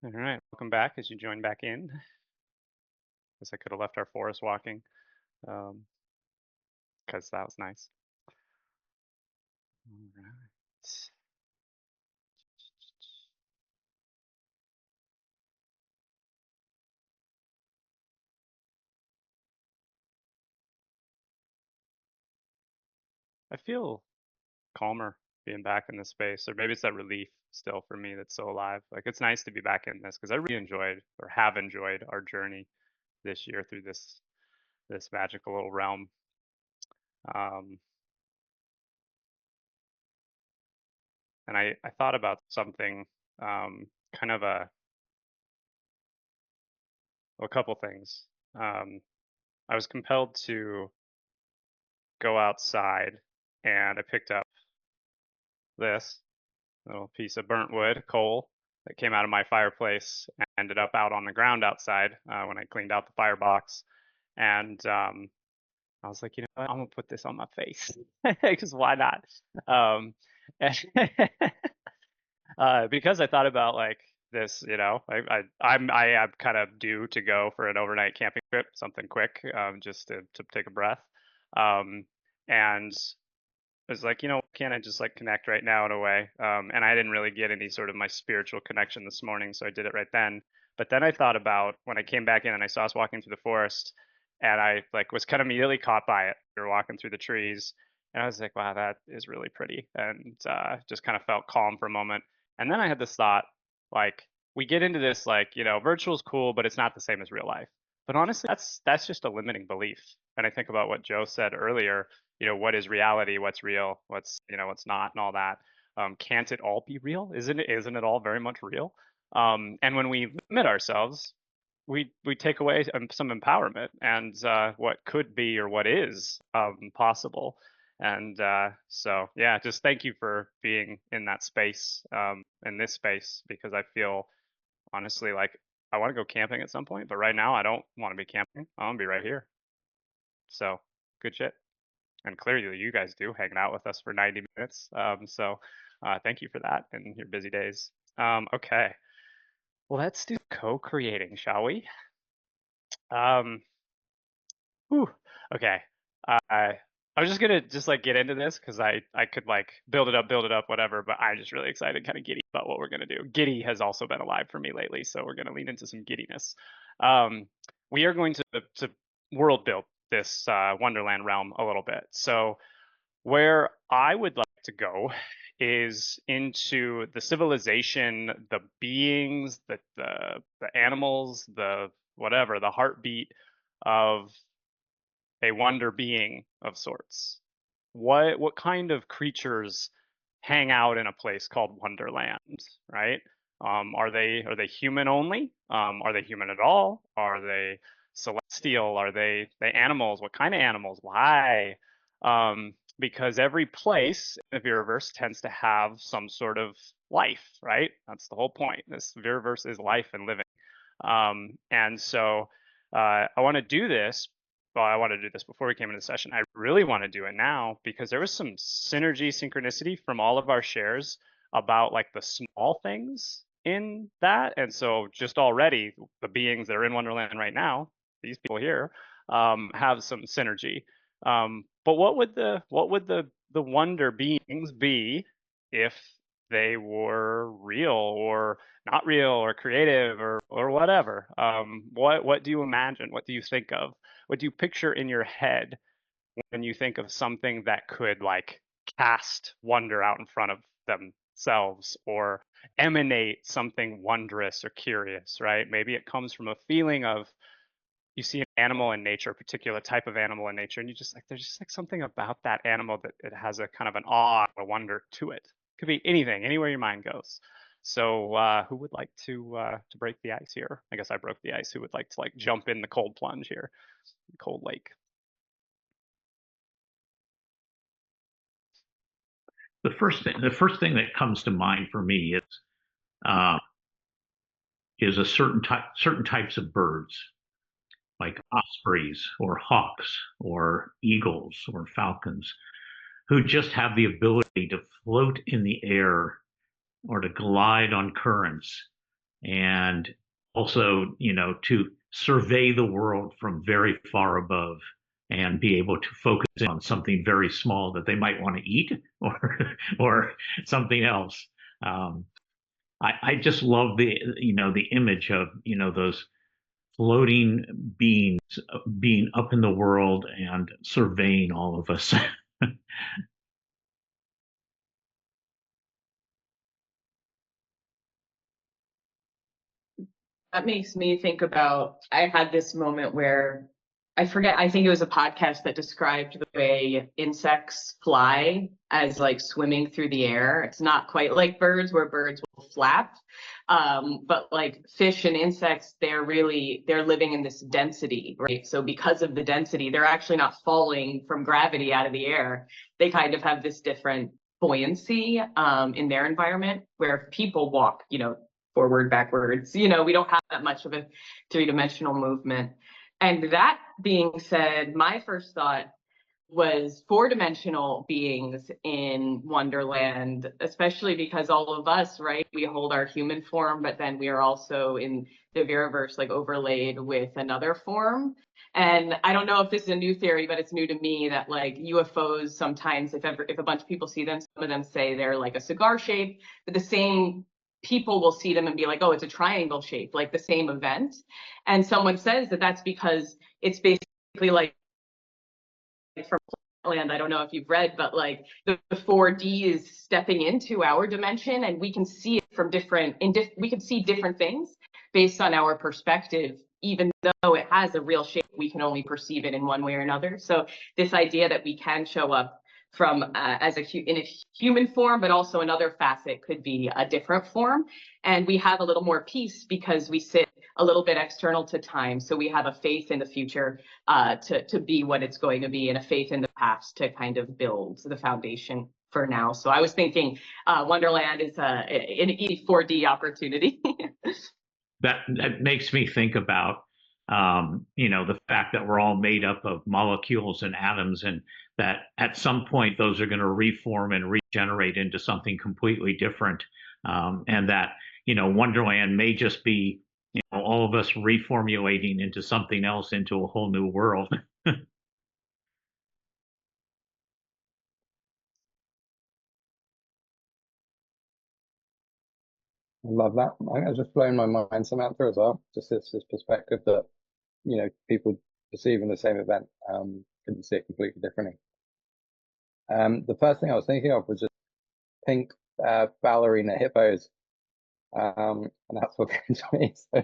Speaker 2: All right, welcome back as you join back in. Guess I could have left our forest walking, because that was nice. All right. I feel calmer being back in this space, or maybe it's that relief still for me that's so alive. Like it's nice to be back in this because I really enjoyed or have enjoyed our journey this year through this magical little realm. Um, and I thought about something, kind of a couple things. I was compelled to go outside, and I picked up this little piece of burnt wood, coal, that came out of my fireplace and ended up out on the ground outside when I cleaned out the firebox. And I was like, you know what? I'm gonna put this on my face because why not? Um, because I thought about like this, you know, I am kind of due to go for an overnight camping trip, something quick, just to take a breath. Um, and I was like, you know, can't I just like connect right now in a way? And I didn't really get any sort of my spiritual connection this morning, so I did it right then. But then I thought about when I came back in and I saw us walking through the forest, and I like was kind of immediately caught by it. We were walking through the trees, and I was like, wow, that is really pretty, and just kind of felt calm for a moment. And then I had this thought, like, we get into this like, you know, virtual is cool, but it's not the same as real life. But honestly, that's just a limiting belief. And I think about what Joe said earlier, you know, what is reality, what's real, what's, you know, what's not, and all that. Can't it all be real? Isn't it all very much real? And when we limit ourselves, we take away some empowerment and what could be or what is possible. And so yeah, just thank you for being in that space, in this space, because I feel honestly like I want to go camping at some point, but right now I don't want to be camping. I want to be right here. So good shit. And clearly you guys do, hanging out with us for 90 minutes. So thank you for that in your busy days. Okay, well, let's do co-creating, shall we? Whew. Okay. I was just gonna just like get into this because I could like build it up, whatever. But I'm just really excited, kind of giddy about what we're gonna do. Giddy has also been alive for me lately, so we're gonna lean into some giddiness. We are going to world build this Wonderland realm a little bit. So where I would like to go is into the civilization, the beings, the animals, the whatever, the heartbeat of a wonder being of sorts. What kind of creatures hang out in a place called Wonderland, right? Are they human only? Are they human at all? Are they celestial? Are they animals? What kind of animals? Why? Because every place in the Viraverse tends to have some sort of life, right? That's the whole point. This Viraverse is life and living. And so I want to do this. Well, I wanted to do this before we came into the session. I really want to do it now because there was some synergy, synchronicity from all of our shares about like the small things in that. And so just already the beings that are in Wonderland right now, these people here, have some synergy. But what would the wonder beings be if they were real or not real or creative or whatever? What do you imagine? What do you think of? What do you picture in your head when you think of something that could like cast wonder out in front of themselves or emanate something wondrous or curious, right? Maybe it comes from a feeling of you see an animal in nature, a particular type of animal in nature, and you just like there's just like something about that animal that it has a kind of an awe, a wonder to it. Could be anything, anywhere your mind goes. So who would like to break the ice here? I guess I broke the ice. Who would like to like jump in the cold plunge here? Cold lake.
Speaker 3: The first thing that comes to mind for me is certain types of birds, like ospreys or hawks or eagles or falcons, who just have the ability to float in the air or to glide on currents, and also, you know, to survey the world from very far above and be able to focus on something very small that they might want to eat or something else. I just love the image of, those floating beings being up in the world and surveying all of us.
Speaker 5: That makes me think about, I had this moment where I forget, I think it was a podcast that described the way insects fly as like swimming through the air. It's not quite like birds where birds will flap. But like fish and insects, they're living in this density, right? So because of the density, they're actually not falling from gravity out of the air. They kind of have this different buoyancy in their environment, where people walk, forward, backwards, we don't have that much of a three-dimensional movement. And that being said, my first thought was four-dimensional beings in Wonderland, especially because all of us, right, we hold our human form, but then we are also in the Veraverse, like overlaid with another form. And I don't know if this is a new theory, but it's new to me that like UFOs sometimes, if a bunch of people see them, some of them say they're like a cigar shape, but the same people will see them and be like, oh, it's a triangle shape, like the same event. And someone says that that's because it's basically like from Land. I don't know if you've read, but like the 4D is stepping into our dimension, and we can see it from we can see different things based on our perspective, even though it has a real shape. We can only perceive it in one way or another. So this idea that we can show up from in a human form, but also another facet could be a different form, and we have a little more peace because we sit a little bit external to time. So we have a faith in the future to be what it's going to be, and a faith in the past to kind of build the foundation for now. So I was thinking Wonderland is an E4D opportunity.
Speaker 3: That makes me think about the fact that we're all made up of molecules and atoms, and that at some point those are going to reform and regenerate into something completely different, and that Wonderland may just be all of us reformulating into something else, into a whole new world.
Speaker 4: I love that. I think it's just blown my mind, Samantha, as well. Just this perspective that, people perceiving the same event can see it completely differently. The first thing I was thinking of was just pink ballerina hippos. And that's what came to me. So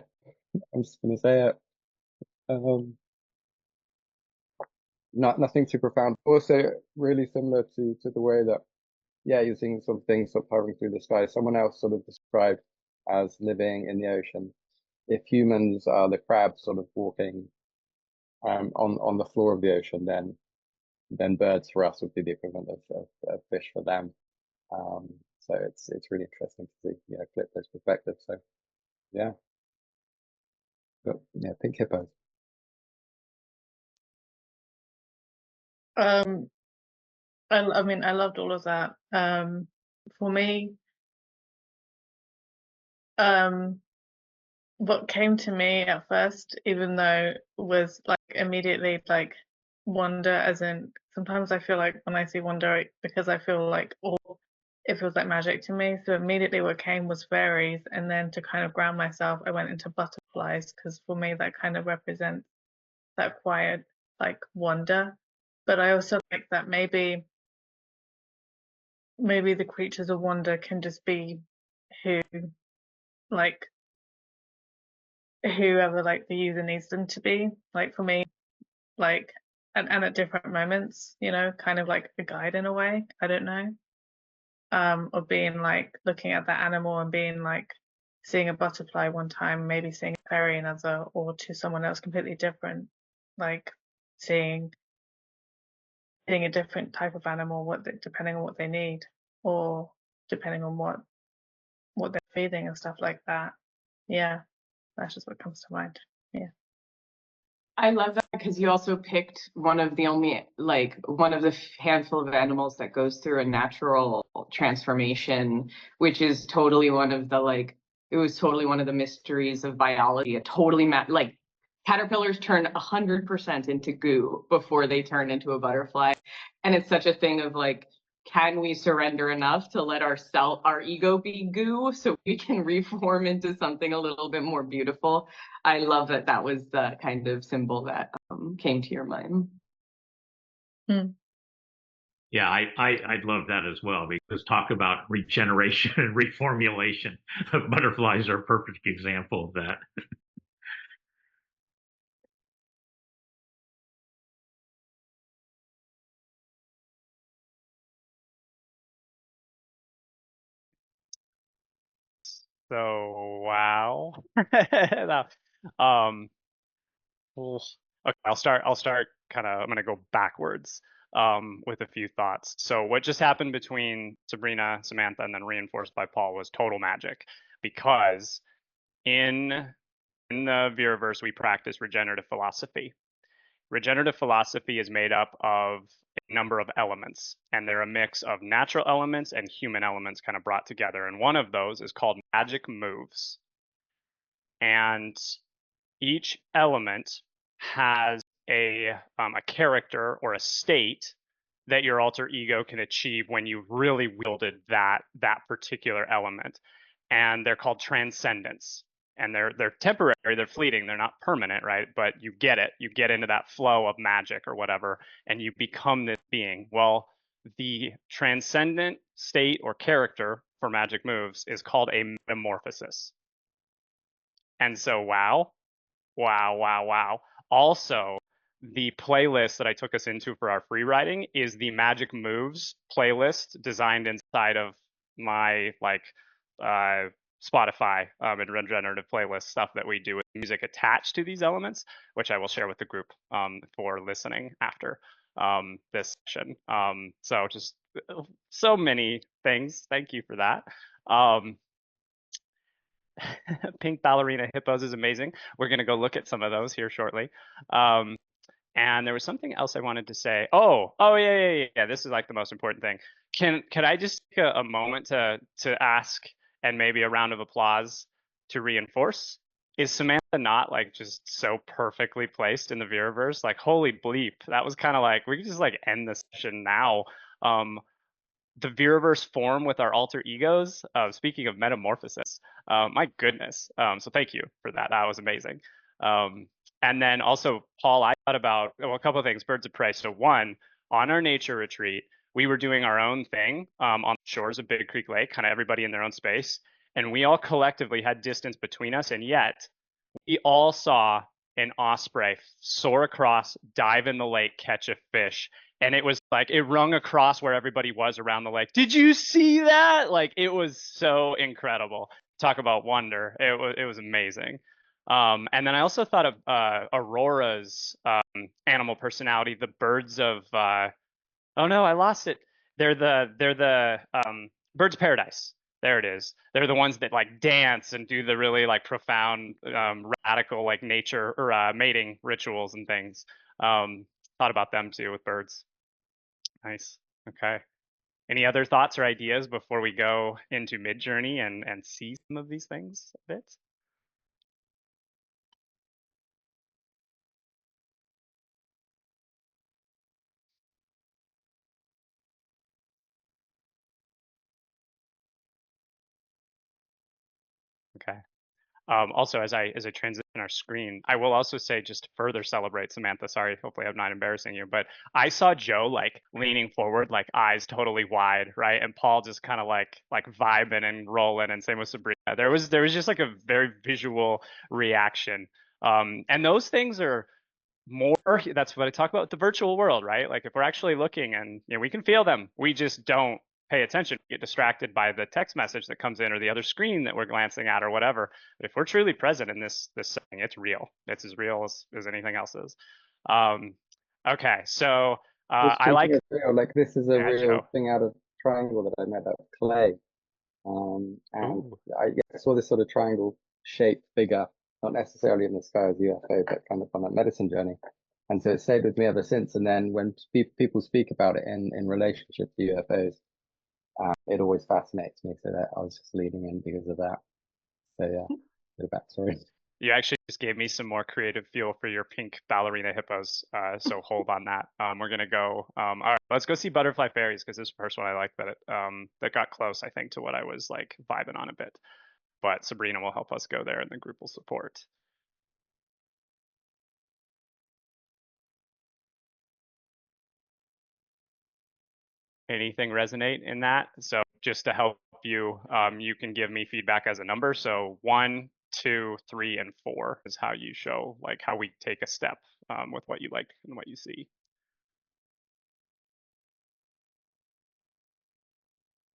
Speaker 4: I'm just going to say it. Nothing too profound. Also, really similar to the way that, yeah, you're seeing sort of things sort of hovering through the sky. Someone else sort of described as living in the ocean. If humans are the crabs sort of walking on the floor of the ocean, then birds for us would be the equivalent of fish for them. So it's really interesting to see, flip those perspectives. So yeah, but yeah, pink hippos.
Speaker 6: I mean, I loved all of that. For me, what came to me at first, even though was like immediately like wonder, as in sometimes I feel like when I see wonder, because I feel like it feels like magic to me. So immediately what came was fairies, and then to kind of ground myself, I went into butterflies, because for me that kind of represents that quiet like wonder. But I also like that maybe the creatures of wonder can just be who like whoever like the user needs them to be. Like for me, like and at different moments, kind of like a guide in a way. I don't know. Of being like looking at that animal and being like seeing a butterfly one time, maybe seeing a fairy another, or to someone else completely different, like seeing a different type of animal, depending on what they need, or depending on what they're feeding and stuff like that. Yeah, that's just what comes to mind. Yeah.
Speaker 5: I love that because you also picked one of the handful of animals that goes through a natural transformation, which is totally one of the it was totally one of the mysteries of biology. It totally caterpillars turn 100% into goo before they turn into a butterfly, and it's such a thing of can we surrender enough to let our ego be goo so we can reform into something a little bit more beautiful? I love that was the kind of symbol that came to your mind.
Speaker 3: Yeah, I'd love that as well, because talk about regeneration and reformulation. Butterflies are a perfect example of that.
Speaker 2: So wow. No, um, oof. Okay, I'll start kind of. I'm gonna go backwards with a few thoughts. So what just happened between Sabrina, Samantha, and then reinforced by Paul was total magic, because in the Viraverse we practice regenerative philosophy. Regenerative philosophy is made up of a number of elements, and they're a mix of natural elements and human elements kind of brought together. And one of those is called magic moves. And each element has a character or a state that your alter ego can achieve when you really wielded that particular element, and they're called transcendence. And they're temporary, they're fleeting, they're not permanent, right? But you get it, you get into that flow of magic or whatever, and you become this being. Well, the transcendent state or character for magic moves is called a metamorphosis. And so, wow, wow, wow, wow. Also, the playlist that I took us into for our free writing is the Magic Moves playlist designed inside of my uh, Spotify and regenerative playlist stuff that we do with music attached to these elements, which I will share with the group for listening after this session. So just so many things. Thank you for that. Pink ballerina hippos is amazing. We're going to go look at some of those here shortly. And there was something else I wanted to say. Yeah. This is like the most important thing. Can I just take a moment to ask, and maybe a round of applause to reinforce? Is Samantha not like just so perfectly placed in the Viraverse? Like, holy bleep, that was kind of like, we could just like end the session now. The Viraverse form with our alter egos. Speaking of metamorphosis, my goodness. So thank you for that. That was amazing. And then also, Paul, I thought about a couple of things. Birds of prey. So one, on our nature retreat, we were doing our own thing on the shores of Big Creek Lake, kind of everybody in their own space, and we all collectively had distance between us, and yet we all saw an osprey soar across, dive in the lake, catch a fish. And it was like, it rung across where everybody was around the lake. Did you see that? Like, it was so incredible. Talk about wonder. It was amazing. And then I also thought of Aurora's animal personality, the birds of oh no, I lost it. They're the birds of paradise. There it is. They're the ones that like dance and do the really like profound, radical like nature or mating rituals and things. Thought about them too with birds. Nice. Okay. Any other thoughts or ideas before we go into Midjourney and see some of these things a bit? Okay. Also, as I transition our screen, I will also say, just to further celebrate Samantha. Sorry, hopefully I'm not embarrassing you, but I saw Joe like leaning forward, like eyes totally wide, right, and Paul just kind of like vibing and rolling, and same with Sabrina. There was just like a very visual reaction, and those things are more. That's what I talk about with the virtual world, right? Like if we're actually looking, and we can feel them, we just don't pay attention, get distracted by the text message that comes in or the other screen that we're glancing at or whatever. But if we're truly present in this setting, it's real. It's as real as anything else is. Okay, so I like
Speaker 4: it's real. Like this is a
Speaker 2: yeah,
Speaker 4: real
Speaker 2: Joe.
Speaker 4: thing out of triangle that I made out of clay. And
Speaker 2: Ooh.
Speaker 4: I saw this sort of triangle shaped figure, not necessarily in the sky as UFO, but kind of on a medicine journey. And so it stayed with me ever since. And then when people speak about it in relationship to UFOs, it always fascinates me. So that I was just leading in because of that. So yeah, bit of backstory.
Speaker 2: You actually just gave me some more creative fuel for your pink ballerina hippos. So hold on that. We're gonna go. All right, let's go see butterfly fairies, because this is the first one I like that got close, I think, to what I was like vibing on a bit. But Sabrina will help us go there, and the group will support. Anything resonate in that? So just to help you, you can give me feedback as a number. So 1, 2, 3, and 4 is how you show like how we take a step with what you like and what you see.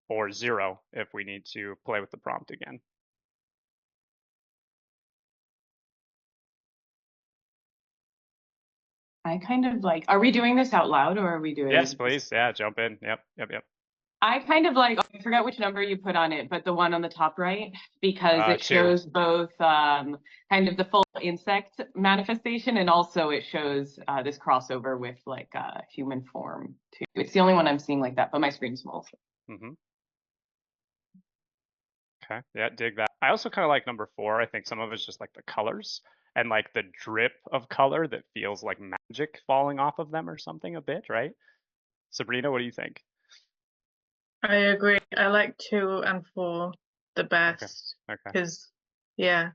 Speaker 2: Or 0 if we need to play with the prompt again.
Speaker 5: I kind of like, are we doing this out loud or are we doing?
Speaker 2: Yes, please. Yeah, jump in. Yep.
Speaker 5: I kind of like, I forgot which number you put on it, but the one on the top right, because it
Speaker 2: 2.
Speaker 5: shows both kind of the full insect manifestation, and also it shows this crossover with like human form too. It's the only one I'm seeing like that, but my screen's small. So.
Speaker 2: Okay. Yeah, dig that. I also kind of like number 4. I think some of it's just like the colors and like the drip of color that feels like magic falling off of them or something a bit, right? Sabrina, what do you think?
Speaker 6: I agree. I like 2 and 4 the best
Speaker 2: Okay.
Speaker 6: because, yeah,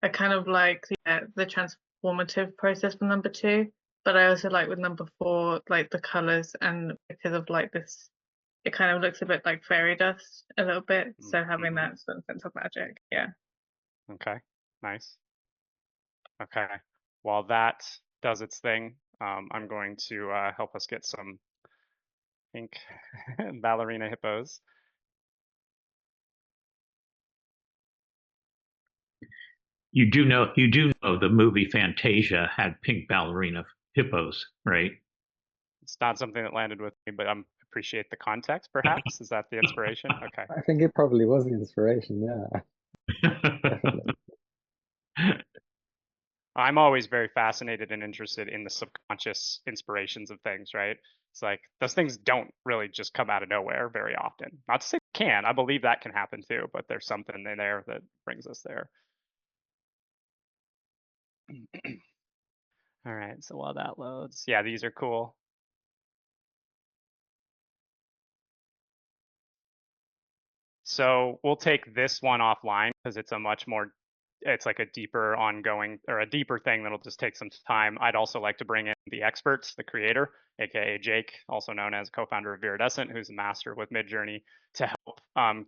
Speaker 6: I kind of like the transformative process for number 2, but I also like with number 4 like the colors, and because of like this, it kind of looks a bit like fairy dust a little bit. So having that sort of sense of magic, yeah.
Speaker 2: Okay. Nice. Okay. While that does its thing, I'm going to help us get some pink ballerina hippos.
Speaker 3: You do know the movie Fantasia had pink ballerina hippos, right?
Speaker 2: It's not something that landed with me, but I appreciate the context, perhaps. Is that the inspiration? Okay.
Speaker 4: I think it probably was the inspiration. Yeah, definitely.
Speaker 2: I'm always very fascinated and interested in the subconscious inspirations of things, right? It's like those things don't really just come out of nowhere very often. Not to say they can, I believe that can happen too, but there's something in there that brings us there. All right, so while that loads, yeah, these are cool. So we'll take this one offline because it's a much more, it's like a deeper ongoing or a deeper thing that'll just take some time. I'd also like to bring in the experts, the creator, aka Jake, also known as co-founder of Viridescent, who's a master with Midjourney, to help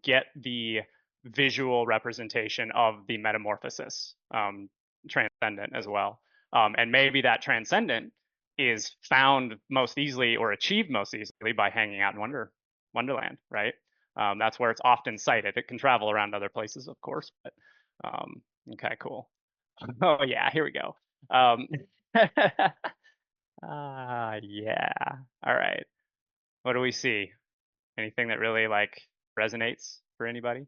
Speaker 2: get the visual representation of the metamorphosis transcendent as well. And maybe that transcendent is found most easily or achieved most easily by hanging out in Wonderland, right? That's where it's often cited. It can travel around other places, of course, but okay, cool. Oh yeah, here we go. Yeah. All right. What do we see? Anything that really like resonates for anybody?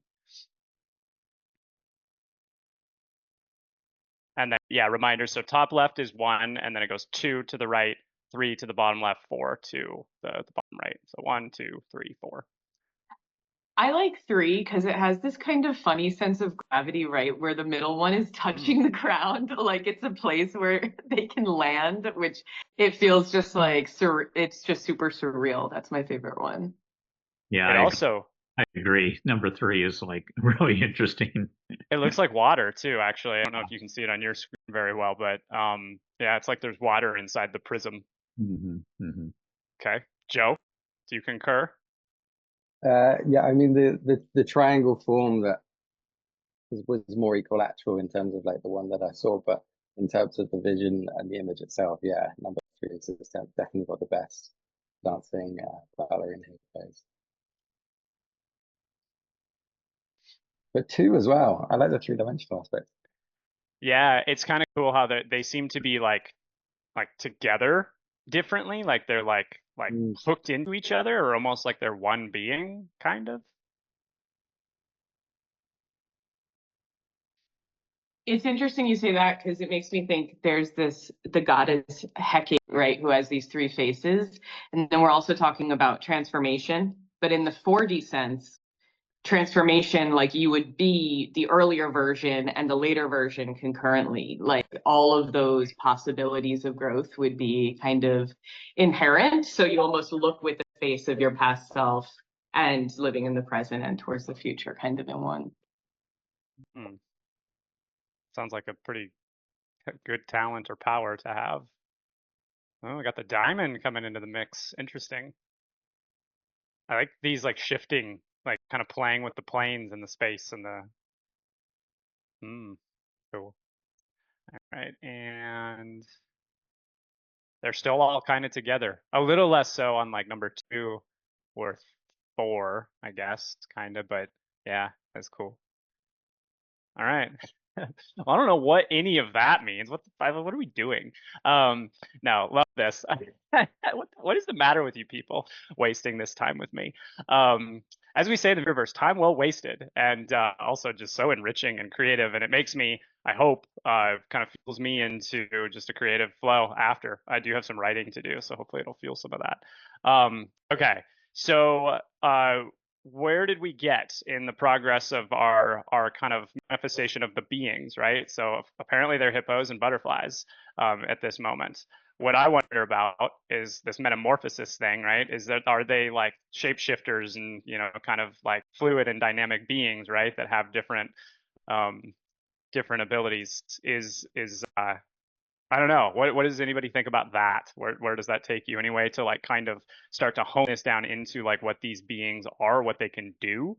Speaker 2: And then yeah, reminder. So top left is 1, and then it goes 2 to the right, 3 to the bottom left, 4 to the bottom right. So 1, 2, 3, 4.
Speaker 5: I like 3 because it has this kind of funny sense of gravity, right? Where the middle one is touching the ground, like it's a place where they can land, which it feels just like it's just super surreal. That's my favorite one.
Speaker 3: Yeah,
Speaker 2: It also,
Speaker 3: I agree. Number 3 is like really interesting.
Speaker 2: it looks like water too, actually. I don't know if you can see it on your screen very well, but yeah, it's like there's water inside the prism. Okay, Joe, do you concur?
Speaker 4: Yeah, I mean the triangle form that was more equilateral in terms of like the one that I saw, but in terms of the vision and the image itself, yeah, number 3 is definitely got the best dancing ballerina hippos. But 2 as well. I like the 3-dimensional aspect.
Speaker 2: Yeah, it's kind of cool how they seem to be like together differently, like they're like hooked into each other, or almost like they're one being, kind of.
Speaker 5: It's interesting you say that because it makes me think there's the goddess Hecate, right, who has these 3 faces. And then we're also talking about transformation. But in the 4D sense, transformation, like you would be the earlier version and the later version concurrently. Like all of those possibilities of growth would be kind of inherent. So you almost look with the face of your past self and living in the present and towards the future, kind of in one.
Speaker 2: Sounds like a pretty good talent or power to have. Oh, we got the diamond coming into the mix. Interesting. I like these like shifting, like kind of playing with the planes and the space and the. Cool. All right, and they're still all kind of together. A little less so on like number 2 or 4, I guess, kind of, but yeah, that's cool. All right. I don't know what any of that means. What are we doing? No, love this. What is the matter with you people wasting this time with me? As we say in the Riververse, time well wasted, and also just so enriching and creative. And it makes me, I hope, kind of fuels me into just a creative flow after. I do have some writing to do, so hopefully it'll fuel some of that. Okay, so where did we get in the progress of our kind of manifestation of the beings, right? So apparently they're hippos and butterflies at this moment. What I wonder about is this metamorphosis thing, right? Is that, are they like shapeshifters and, you know, kind of like fluid and dynamic beings, right? That have different different abilities. Is I don't know. What does anybody think about that? Where does that take you anyway, to like kind of start to hone this down into like what these beings are, what they can do?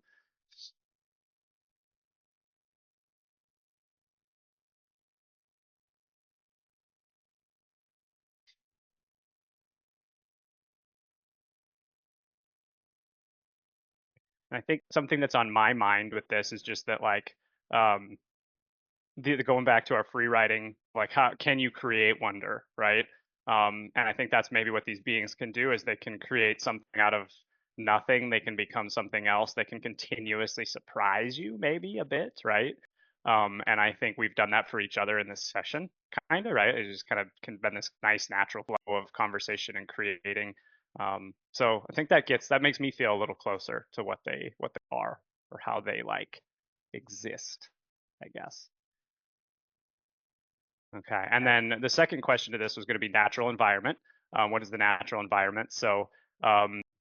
Speaker 2: And I think something that's on my mind with this is just that like um going back to our free writing, like how can you create wonder, right? And I think that's maybe what these beings can do, is they can create something out of nothing. They can become something else. They can continuously surprise you, maybe a bit, right? And I think we've done that for each other in this session, kind of, right? It just kind of can been this nice natural flow of conversation and creating. So I think that makes me feel a little closer to what they are, or how they like exist, I guess. Okay, and then the second question to this was going to be natural environment. What is the natural environment? So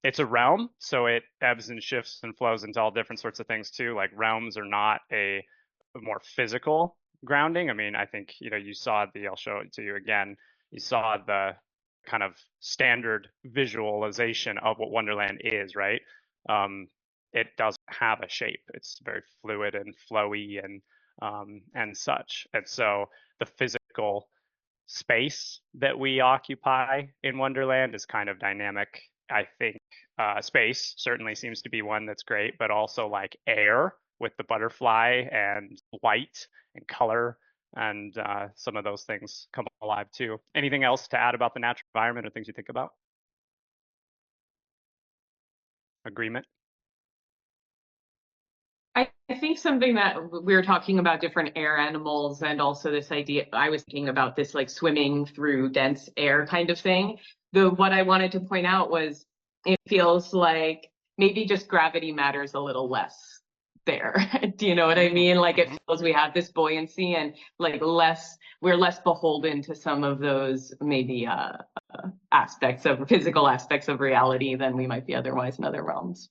Speaker 2: it's a realm, so it ebbs and shifts and flows into all different sorts of things too. Like realms are not a more physical grounding. I mean, I think, you know, you saw I'll show it to you again. You saw the kind of standard visualization of what Wonderland is, right? It doesn't have a shape. It's very fluid and flowy and such. And so the physical space that we occupy in Wonderland is kind of dynamic. I think space certainly seems to be one that's great, but also like air with the butterfly and light and color, and some of those things come alive too. Anything else to add about the natural environment, or things you think about? Agreement?
Speaker 5: I think something that we were talking about different air animals, and also this idea, I was thinking about this like swimming through dense air kind of thing. What I wanted to point out was, it feels like maybe just gravity matters a little less there. Do you know what I mean? Like it feels we have this buoyancy, and like we're less beholden to some of those maybe physical aspects of reality than we might be otherwise in other realms.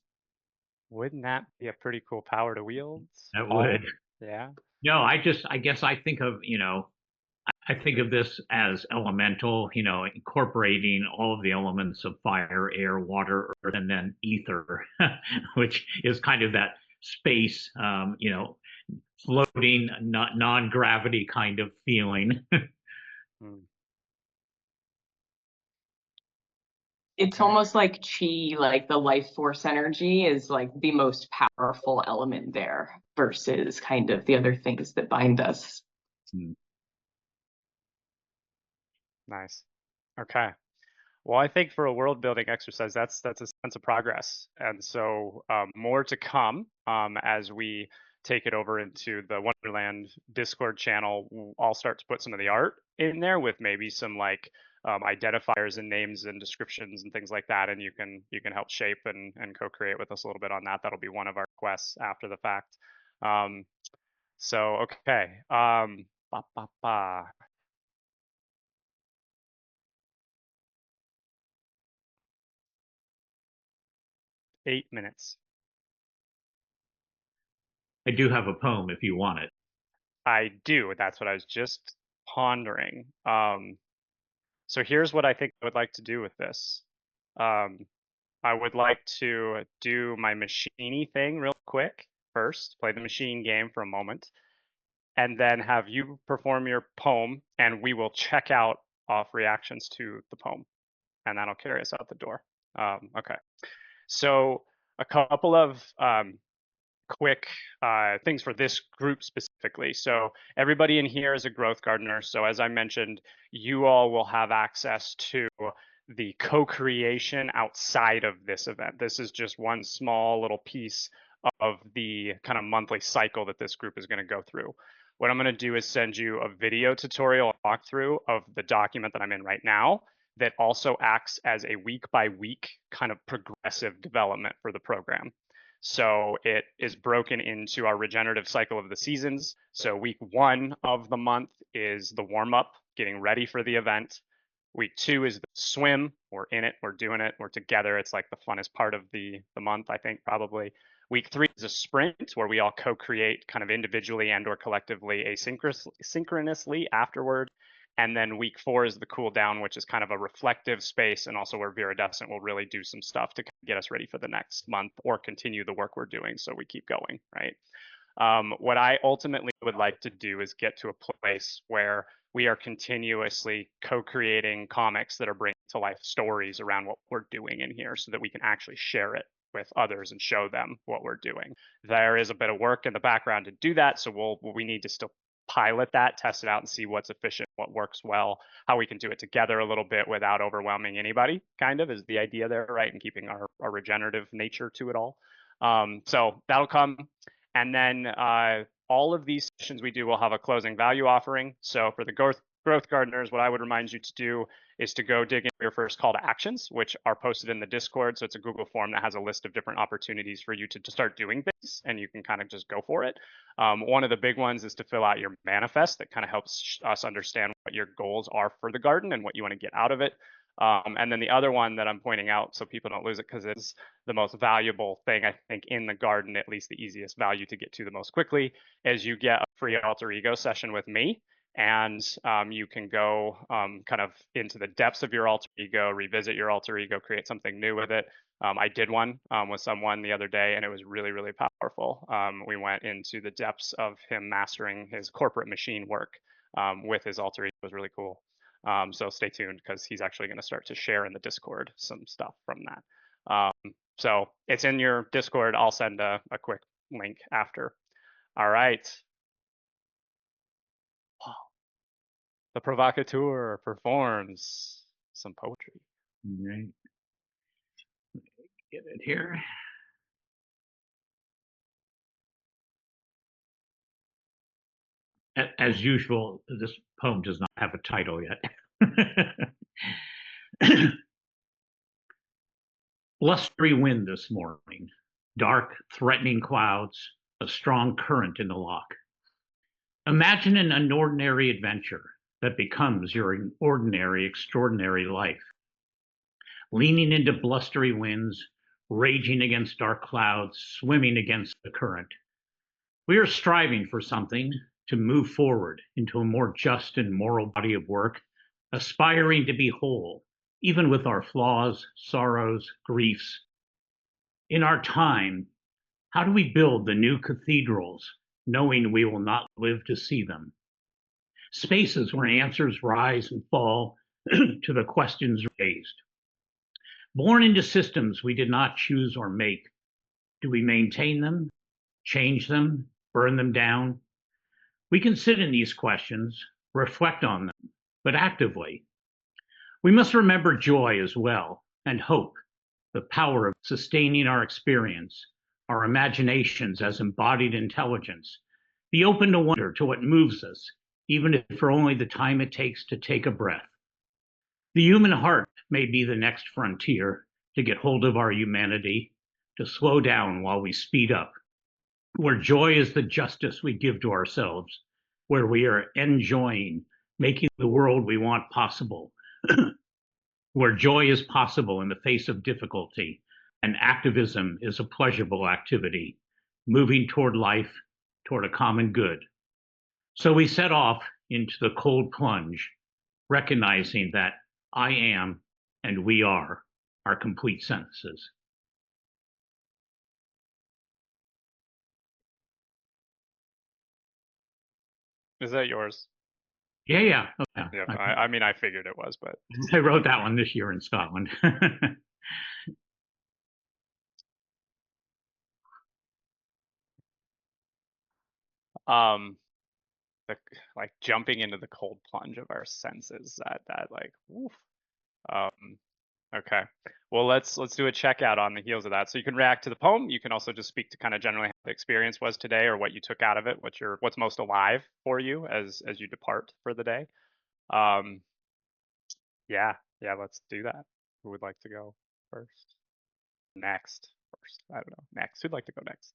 Speaker 2: Wouldn't that be a pretty cool power to wield?
Speaker 3: That would.
Speaker 2: Yeah.
Speaker 3: No, I guess I think of, I think of this as elemental, incorporating all of the elements of fire, air, water, earth, and then ether, which is kind of that space, floating, non-gravity kind of feeling.
Speaker 5: It's almost like chi, like the life force energy is like the most powerful element there versus kind of the other things that bind us.
Speaker 2: Nice. Okay. Well, I think for a world building exercise, that's a sense of progress, and so more to come as we take it over into the Wonderland Discord channel. I'll start to put some of the art in there with maybe some like identifiers and names and descriptions and things like that, and you can help shape and co-create with us a little bit on that. That'll be one of our quests after the fact. So okay. Ba, ba, ba. 8 minutes.
Speaker 3: I do have a poem if you want it.
Speaker 2: I do. That's what I was just pondering. So here's what I think I would like to do with this. I would like to do my machiney thing real quick first, play the machine game for a moment, and then have you perform your poem, and we will check out off reactions to the poem, and that'll carry us out the door. Okay. So a couple of quick things for this group specifically. So everybody in here is a growth gardener. So as I mentioned, you all will have access to the co-creation outside of this event. This is just one small little piece of the kind of monthly cycle that this group is going to go through. What I'm going to do is send you a video tutorial walkthrough of the document that I'm in right now that also acts as a week by week kind of progressive development for the program. So it is broken into our regenerative cycle of the seasons. So week 1 of the month is the warm up, getting ready for the event. Week 2 is the swim. We're in it, we're doing it, we're together. It's like the funnest part of the month, I think, probably. Week 3 is a sprint where we all co-create kind of individually and or collectively asynchronously afterward. And then week 4 is the cool down, which is kind of a reflective space, and also where Viridescent will really do some stuff to get us ready for the next month or continue the work we're doing so we keep going, right? What I ultimately would like to do is get to a place where we are continuously co-creating comics that are bringing to life stories around what we're doing in here so that we can actually share it with others and show them what we're doing. There is a bit of work in the background to do that, so we need to still pilot that, test it out, and see what's efficient, what works well, how we can do it together a little bit without overwhelming anybody, kind of is the idea there, right? And keeping our regenerative nature to it all. So that'll come. And then all of these sessions we do will have a closing value offering. So for the growth gardeners, what I would remind you to do is to go dig into your first call to actions, which are posted in the Discord. So it's a Google form that has a list of different opportunities for you to start doing things, and you can kind of just go for it. One of the big ones is to fill out your manifest. That kind of helps us understand what your goals are for the garden and what you want to get out of it. And then the other one that I'm pointing out so people don't lose it, because it's the most valuable thing, I think, in the garden, at least the easiest value to get to the most quickly, is you get a free alter ego session with me. And you can go kind of into the depths of your alter ego, revisit your alter ego, create something new with it. I did one with someone the other day, and it was really, really powerful. We went into the depths of him mastering his corporate machine work with his alter ego. It was really cool. So stay tuned, because he's actually going to start to share in the Discord some stuff from that. So it's in your Discord. I'll send a quick link after. All right. The provocateur performs some poetry.
Speaker 3: All right. Get it here. As usual, this poem does not have a title yet. Blustery wind this morning, dark, threatening clouds, a strong current in the lock. Imagine an unordinary adventure that becomes your ordinary, extraordinary life. Leaning into blustery winds, raging against dark clouds, swimming against the current. We are striving for something, to move forward into a more just and moral body of work, aspiring to be whole, even with our flaws, sorrows, griefs. In our time, how do we build the new cathedrals, knowing we will not live to see them? Spaces where answers rise and fall to the questions raised. Born into systems we did not choose or make, do we maintain them, change them, burn them down? We can sit in these questions, reflect on them, but actively. We must remember joy as well, and hope, the power of sustaining our experience, our imaginations as embodied intelligence. Be open to wonder, to what moves us, even if for only the time it takes to take a breath. The human heart may be the next frontier, to get hold of our humanity, to slow down while we speed up. Where joy is the justice we give to ourselves, where we are enjoying making the world we want possible, where joy is possible in the face of difficulty, and activism is a pleasurable activity, moving toward life, toward a common good. So we set off into the cold plunge, recognizing that I am and we are complete sentences.
Speaker 2: Is that yours?
Speaker 3: Yeah. Oh,
Speaker 2: yeah. I mean, I figured it was, but
Speaker 3: I wrote that one this year in Scotland.
Speaker 2: the like jumping into the cold plunge of our senses, that like, woof. Okay. Well, let's do a checkout on the heels of that. So you can react to the poem. You can also just speak to kind of generally how the experience was today, or what you took out of it, what's most alive for you as you depart for the day. Yeah, let's do that. Who would like to go first? Next. First. I don't know. Next. Who'd like to go next?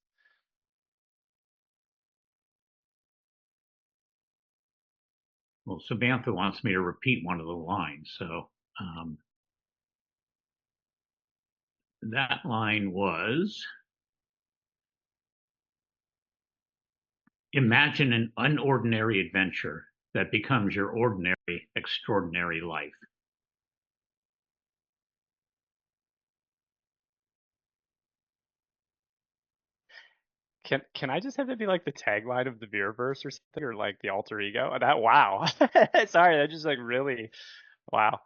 Speaker 3: Well, Samantha wants me to repeat one of the lines, so that line was, imagine an unordinary adventure that becomes your ordinary, extraordinary life.
Speaker 2: Can I just have it be like the tagline of the Beerverse or something, or like the alter ego? Wow. Sorry, that just like really, wow.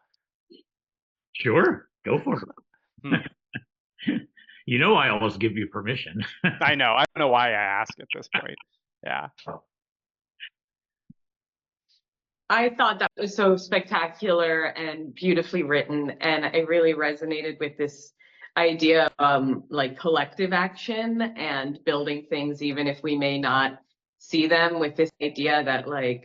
Speaker 3: Sure, go for it.
Speaker 2: Hmm.
Speaker 3: You know I always give you permission.
Speaker 2: I know. I don't know why I ask at this point. Yeah.
Speaker 5: I thought that was so spectacular and beautifully written, and I really resonated with this idea of like collective action and building things even if we may not see them, with this idea that I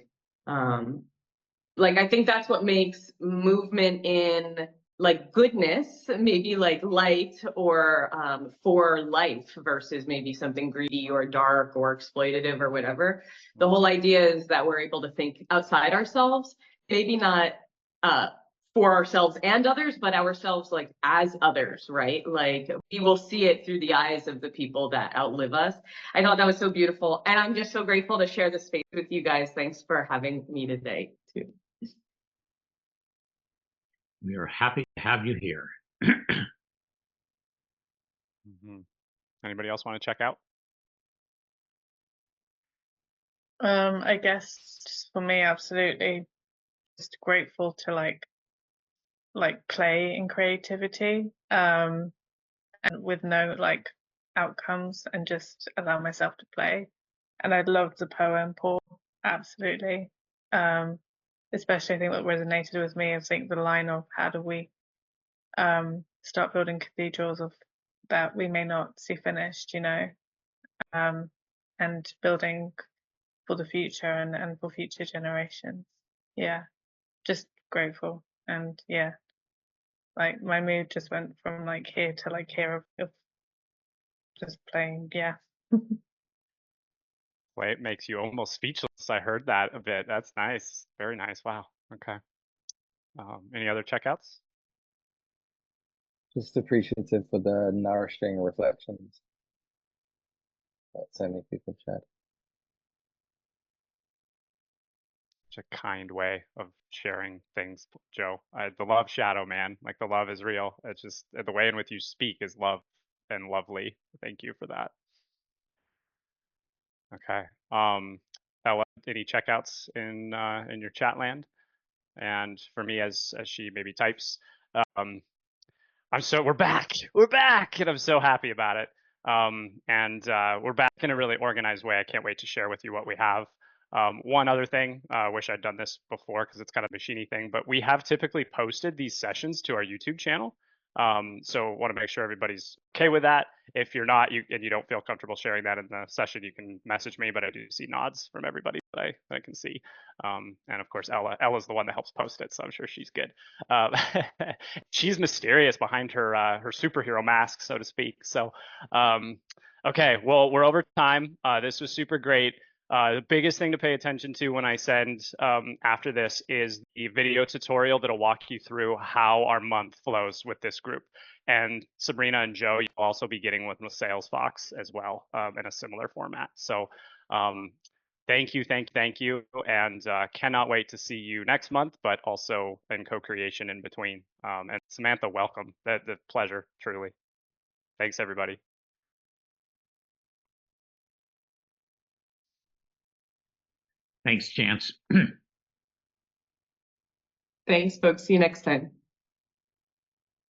Speaker 5: think that's what makes movement in like goodness, maybe like light or for life, versus maybe something greedy or dark or exploitative or whatever. The whole idea is that we're able to think outside ourselves, maybe not for ourselves and others, but ourselves like as others, right? Like we will see it through the eyes of the people that outlive us. I thought that was so beautiful, and I'm just so grateful to share this space with you guys. Thanks for having me today too.
Speaker 3: We are happy to have you here.
Speaker 2: Mm-hmm. Anybody else want to check out?
Speaker 6: I guess just for me, absolutely, just grateful to like play in creativity, and with no like outcomes, and just allow myself to play. And I loved the poem, Paul, absolutely. Especially I think what resonated with me, I think the line of how do we start building cathedrals of that we may not see finished, and building for the future and for future generations. Yeah, just grateful. And yeah, like my mood just went from like here to like here of just playing. Yeah.
Speaker 2: Wait, it makes you almost speechless. I heard that a bit. That's nice. Very nice. Wow. Okay. Any other checkouts?
Speaker 4: Just appreciative for the nourishing reflections that so many people shared.
Speaker 2: Such a kind way of sharing things, Joe. The love shadow, man. Like the love is real. It's just the way in which you speak is love and lovely. Thank you for that. Okay. Ella, any checkouts in your chat land? And for me, as she maybe types, we're back. We're back, and I'm so happy about it. And we're back in a really organized way. I can't wait to share with you what we have. One other thing, I wish I'd done this before because it's kind of a machiney thing, but we have typically posted these sessions to our YouTube channel. So want to make sure everybody's okay with that. If you're not, and you don't feel comfortable sharing that in the session, you can message me, but I do see nods from everybody that I can see. And of course, Ella's the one that helps post it, so I'm sure she's good. She's mysterious behind her her superhero mask, so to speak. So, okay, well, we're over time. This was super great. The biggest thing to pay attention to when I send after this is the video tutorial that'll walk you through how our month flows with this group. And Sabrina and Joe, you'll also be getting one with Sales Fox as well in a similar format. So thank you, and cannot wait to see you next month, but also in co-creation in between. And Samantha, welcome. The pleasure, truly. Thanks, everybody.
Speaker 3: Thanks, Chance.
Speaker 5: Thanks, folks. See you next time.